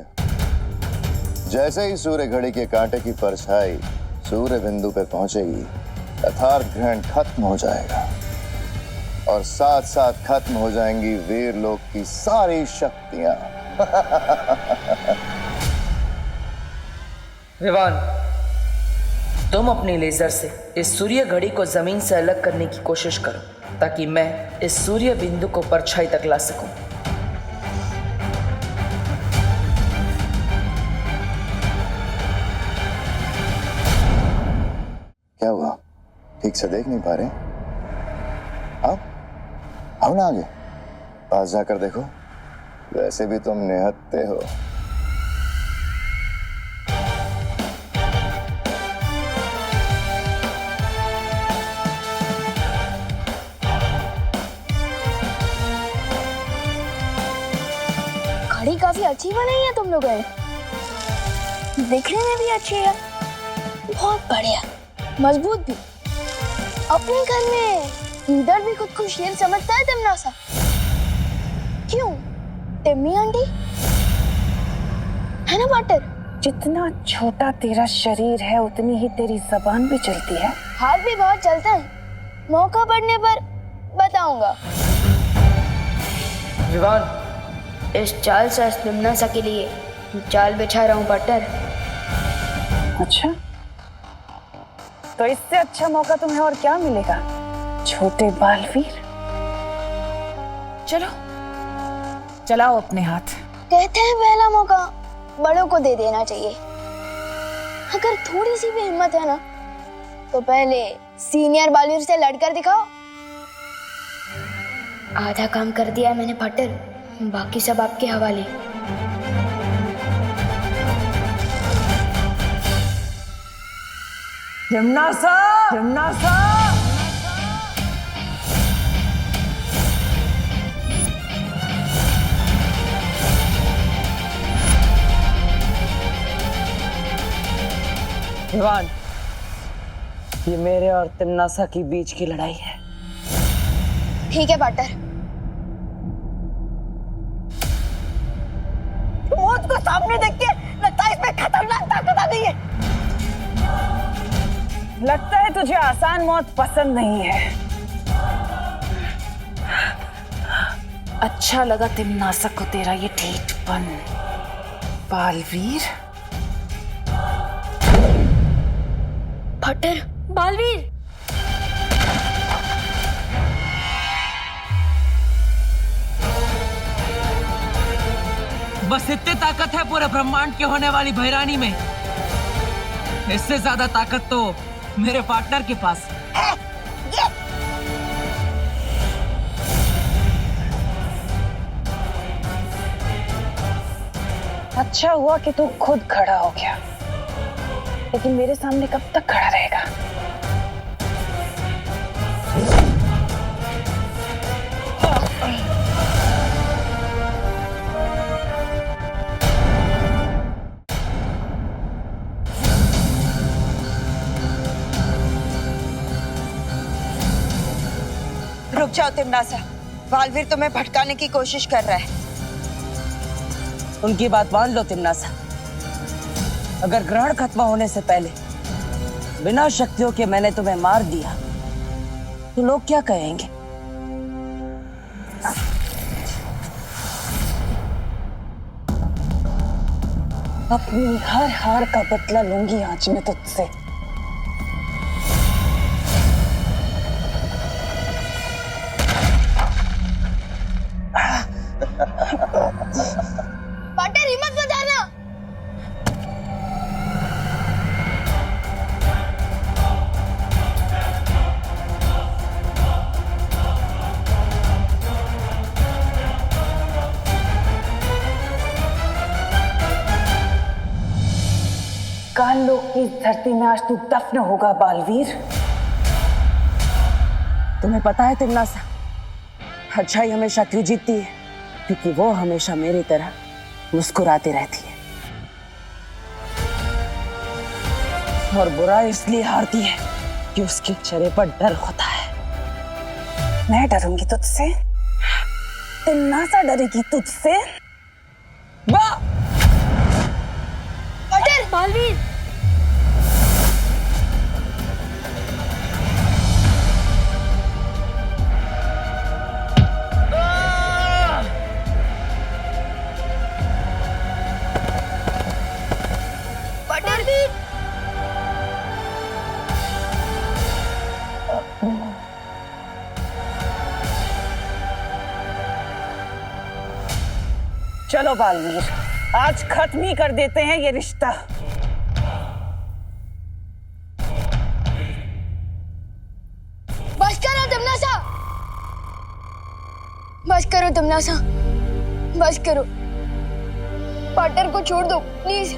जैसे ही सूर्य घड़ी के कांटे की परछाई सूर्य बिंदु पे पहुंचेगी, यथार्थ ग्रहण खत्म हो जाएगा और साथ साथ खत्म हो जाएंगी वीर लोक की सारी शक्तियां। विवान, तुम अपने लेजर से इस सूर्य घड़ी को जमीन से अलग करने की कोशिश करो। ताकि मैं इस सूर्य बिंदु को परछाई तक ला सकूं। क्या हुआ? ठीक से देख नहीं पा रहे? आओ ना आगे, पास जाकर देखो। वैसे भी तुम निहत्थे हो। घड़ी काफी अच्छी बनाई है तुम लोगों ने, दिखने में भी अच्छी है, बहुत बढ़िया, मजबूत भी। अपने घर में इधर भी खुद को शेर समझता है तिमनासा? क्यों? टिम्मी आंटी है ना पार्टनर? जितना छोटा तेरा शरीर है उतनी ही तेरी जबान भी चलती है। हाथ भी बहुत चलता है, मौका पड़ने पर बताऊंगा। विवान, इस चाल से तिमनासा के लिए जाल बिछा रहा हूँ पार्टनर। अच्छा, तो इससे अच्छा मौका तुम्हें और क्या मिलेगा छोटे बालवीर? चलो चलाओ अपने हाथ। कहते हैं पहला मौका बड़ों को दे देना चाहिए। अगर थोड़ी सी भी हिम्मत है ना तो पहले सीनियर बालवीर से लड़कर दिखाओ। आधा काम कर दिया मैंने पार्टनर, बाकी सब आपके हवाले। तिमनासा! तिमनासा! विवान, ये मेरे और तिमनासा के बीच की लड़ाई है। ठीक है पार्टनर। मौत को सामने देख के लगता है इसमें खतरनाक ताकत आ गई है। लगता है तुझे आसान मौत पसंद नहीं है। अच्छा लगा तिमनासा को तेरा ये ठीठपन, बालवीर। पार्टनर, बालवीर! बस इतनी ताकत है पूरे ब्रह्मांड के होने वाली भैरानी में। इससे ज्यादा ताकत तो मेरे पार्टनर के पास है। अच्छा हुआ कि तू खुद खड़ा हो गया, लेकिन मेरे सामने कब तक खड़ा रहेगा? रुक जाओ तिमनासा, बालवीर तुम्हें भटकाने की कोशिश कर रहा है। उनकी बात मान लो तिमनासा। अगर ग्रहण खत्म होने से पहले बिना शक्तियों के मैंने तुम्हें मार दिया तो लोग क्या कहेंगे? अपनी हर हार का बदला लूंगी आज मैं तुझसे। पार्टनर हिम्मत मत हारना। काल लोक की इस धरती में आज तू दफन होगा बालवीर। तुम्हें पता है तिमनासा, अच्छाई हमेशा क्यों जीतती है? क्योंकि वो हमेशा मेरी तरह मुस्कुराती रहती है, और बुरा इसलिए हारती है कि उसके चेहरे पर डर होता है। मैं डरूंगी तुझसे? तिमनासा डरेगी तुझसे? वाह! पार्टनर! बालवीर! चलो बालवीर, आज खत्म ही कर देते हैं ये रिश्ता। बस करो तमन्ना, बस करो तमन्ना, बस करो। पार्टनर को छोड़ दो प्लीज।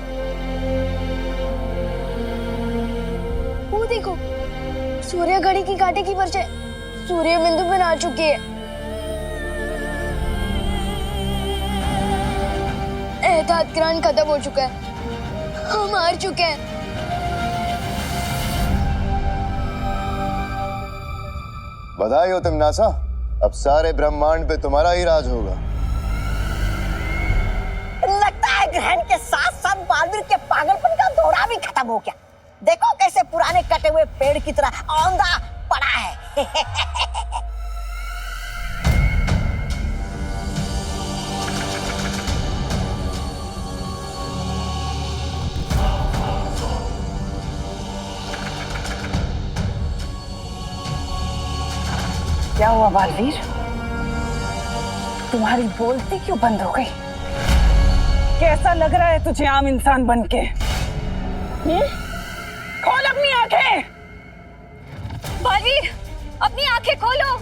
वो देखो, सूर्य घड़ी की कांटे की परछाई सूर्य बिंदु पर आ चुकी है। एहतियात ग्रहण खत्म हो चुका है, हम हार चुके हैं। बधाई हो तमन्ना, अब सारे ब्रह्मांड पे तुम्हारा ही राज होगा। लगता है ग्रहण के साथ साथ बालवीर के पागलपन का दौरा भी खत्म हो गया। देखो कैसे पुराने कटे हुए पेड़ की तरह औंधा पड़ा है। क्या हुआ बालवीर, तुम्हारी बोलती क्यों बंद हो गई? कैसा लग रहा है तुझे आम इंसान बनके? खोल अपनी आंखें। बालवीर, अपनी आंखें खोलो।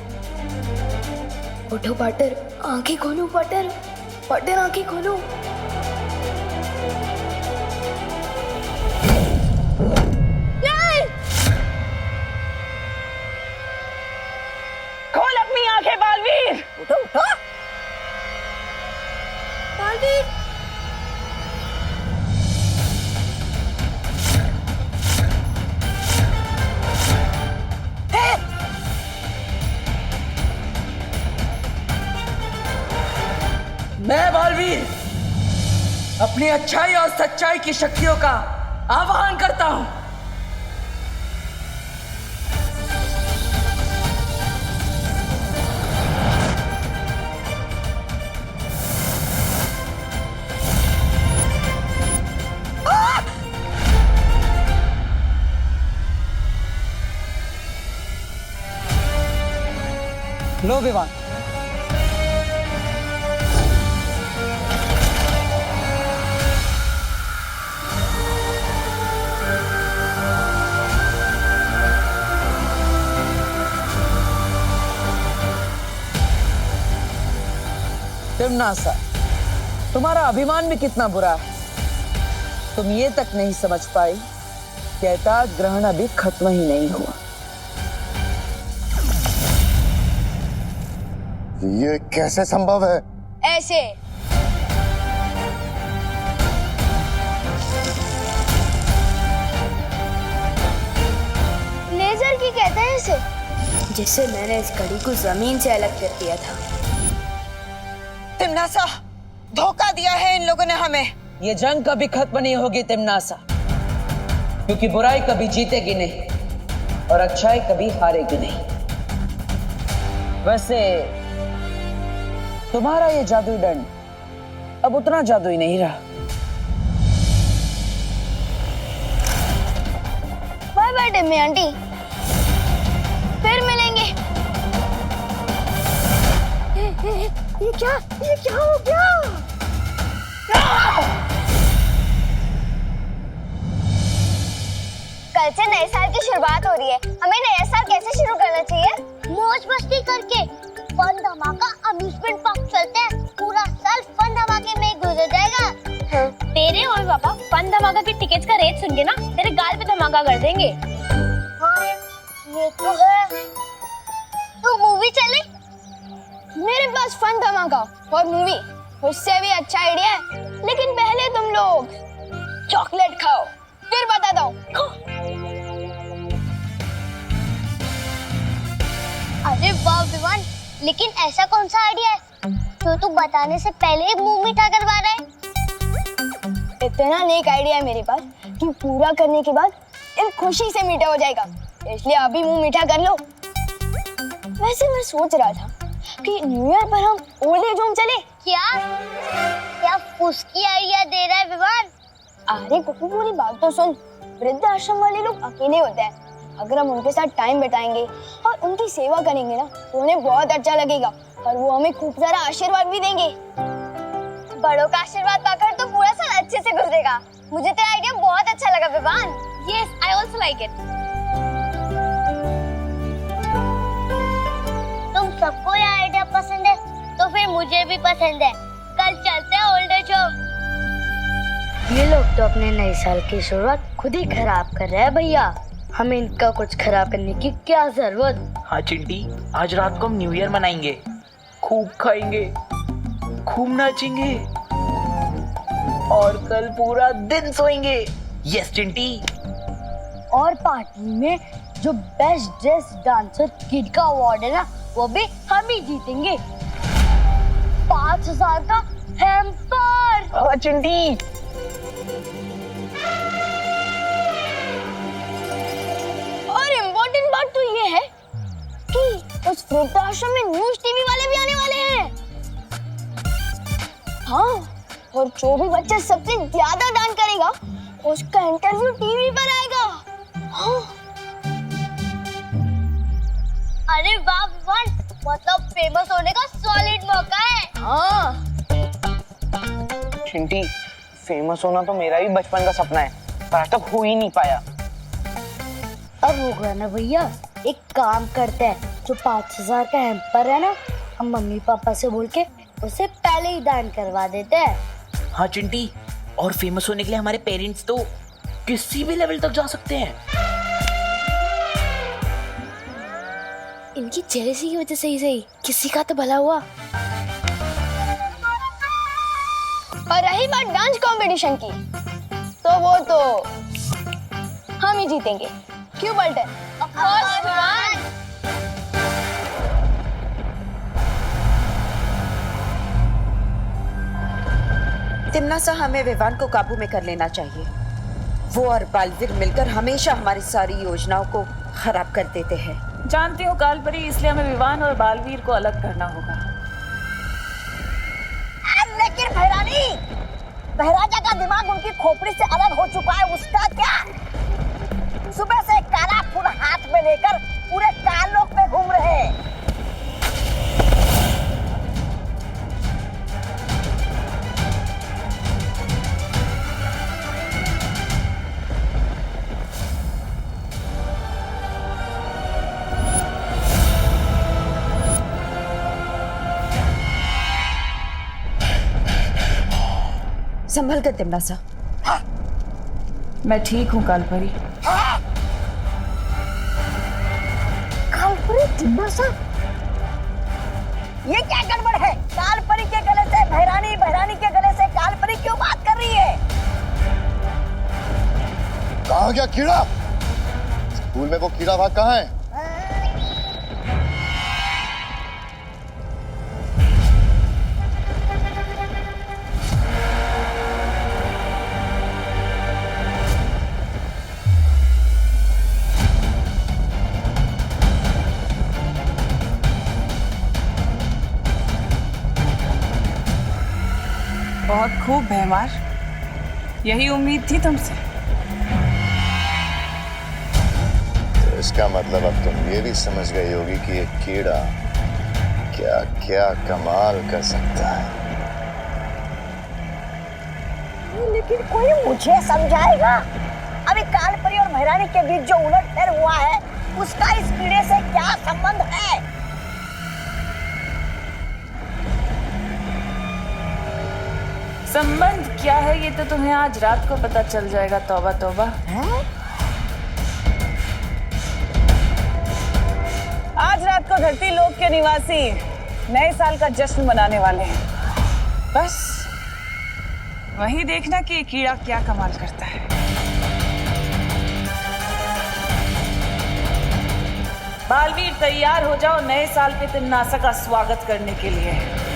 उठो पार्टनर, आंखें खोलो पार्टनर, पार्टनर आंखें खोलो। खोल अपनी आंखें बालवीर। उठो उठो। बालवीर, मैं बालवीर अपनी अच्छाई और सच्चाई की शक्तियों का आह्वान करता हूं। लो विवान, तमन्ना, तुम्हारा अभिमान भी कितना बुरा है। तुम ये तक नहीं समझ पाई कि एहतियात ग्रहण अभी खत्म ही नहीं हुआ। ये कैसे संभव है? ऐसे। लेजर की कहते हैं इसे, जिससे मैंने इस घड़ी को जमीन से अलग कर दिया था। तमन्ना, धोखा दिया है इन लोगों ने हमें। ये जंग कभी खत्म नहीं होगी तमन्ना, क्योंकि बुराई कभी जीतेगी नहीं और अच्छाई कभी हारेगी नहीं। वैसे तुम्हारा ये जादुई दंड अब उतना जादुई नहीं रहा। बाय बाय टिम्मी आंटी, फिर मिलेंगे। ये क्या हो गया? कल से नए साल की शुरुआत हो रही है, हमें नया साल कैसे शुरू करना चाहिए? मौज मस्ती करके। फन धमाका अम्यूजमेंट पार्क चलते हैं, पूरा साल फन धमाके में गुजर जाएगा। तेरे और पापा फन धमाका की टिकट्स का रेट सुन के ना तेरे गाल पे धमाका कर देंगे। हाँ, ये तो है। तो मूवी चले? मेरे पास फन धमाका और मूवी उससे भी अच्छा आइडिया है, लेकिन पहले तुम लोग चॉकलेट खाओ, फिर बताता हूँ। अरे वाह विवान, लेकिन ऐसा कौन सा आइडिया है जो तू बताने से पहले ही मुंह मीठा करवा रहा है? इतना नेक आइडिया है मेरे पास कि पूरा करने के बाद दिल खुशी से मीठा हो जाएगा, इसलिए अभी मुंह मीठा कर लो। वैसे मैं सोच रहा था कि न्यू ईयर पर हम ओल्ड एज होम चले। क्या फुसकी आइडिया दे रहा है विवान? अरे कुकू, पूरी बात तो सुन। वृद्ध आश्रम वाले लोग अकेले होते हैं, अगर हम उनके साथ टाइम बिताएंगे और उनकी सेवा करेंगे ना तो उन्हें बहुत अच्छा लगेगा और वो हमें खूब सारा आशीर्वाद भी देंगे। बड़ों का आशीर्वाद पाकर तो पूरा साल अच्छे से गुजरेगा। मुझे तेरा आइडिया बहुत अच्छा लगा Vivaan. Yes, I also like it. तुम सबको ये आइडिया पसंद है तो फिर मुझे भी पसंद है। कल चलते हैं ओल्ड एज होम। ये लोग तो अपने नए साल की शुरुआत खुद ही खराब कर रहे हैं भैया। हमें इनका कुछ खराब करने की क्या जरूरत। हाँ चिंटी, आज रात को हम न्यू ईयर मनाएंगे, खूब खाएंगे, खूब नाचेंगे और कल पूरा दिन सोएंगे। यस चिंटी। और पार्टी में जो बेस्ट ड्रेस डांसर किड का अवार्ड है ना, वो भी हम ही जीतेंगे। 5000 का हैम्पर। चिंटी। और इम्पोर्टेंट बात तो ये है कि उस वृद्धाश्रम में न्यूज़ टीवी वाले भी आने वाले हैं। हाँ, और जो भी बच्चा सबसे ज्यादा दान करेगा उसका इंटरव्यू टीवी पर आएगा। हाँ। अरे वाह विवान, मतलब फेमस होने का सॉलिड मौका है। हाँ। चिंटी, फेमस होना तो मेरा भी बचपन का सपना है, पर आज तक हो ही नहीं पाया। अब होगा ना भैया। एक काम करते हैं, जो 5000 का हैम्पर है ना, हम मम्मी पापा से बोल के उसे पहले ही दान करवा देते हैं। हाँ चिंटी, और फेमस होने के लिए हमारे पेरेंट्स तो किसी भी लेवल तक जा सकते हैं। इनकी जेलसी की वजह से ही किसी का तो भला हुआ। और रही बात डांस कंपटीशन की, तो वो तो हम ही जीतेंगे। क्यों बल्टन? Of course Vivaan. तिम्नासा, हमें विवान को काबू में कर लेना चाहिए। वो और बालवीर मिलकर हमेशा हमारी सारी योजनाओं को खराब कर देते हैं। जानती हूँ कालपरी, इसलिए हमें विवान और बालवीर को अलग करना होगा। लेकिन भैरानी, बहराजा का दिमाग उनकी खोपड़ी से अलग हो चुका है, उसका क्या? सुबह से काला फूल हाथ में लेकर पूरे कालोक में घूम रहे हैं। संभल कर तिम्नासा। मैं ठीक हूँ कालपरी। कालपरी? तिम्नासा? ये क्या गड़बड़ है? कालपरी के गले से भैरानी, भैरानी के गले से कालपरी क्यों बात कर रही है? कहाँ गया कीड़ा? स्कूल में वो कीड़ा भाग कहाँ है? बहुत खूब भैमार, यही उम्मीद थी तुमसे। तो इसका मतलब अब तुम ये भी समझ गई होगी कि ये कीड़ा क्या क्या कमाल कर सकता है। लेकिन कोई मुझे समझाएगा? अभी कालपरी और भैरानी के बीच जो उलटफेर हुआ है, उसका इस कीड़े से क्या संबंध है? संबंध क्या है ये तो तुम्हें आज रात को पता चल जाएगा। तौबा तौबा। आज रात को धरती लोक के निवासी नए साल का जश्न मनाने वाले हैं। बस वही देखना कि ये कीड़ा क्या कमाल करता है। बालवीर, तैयार हो जाओ नए साल पे तिम्नासा का स्वागत करने के लिए।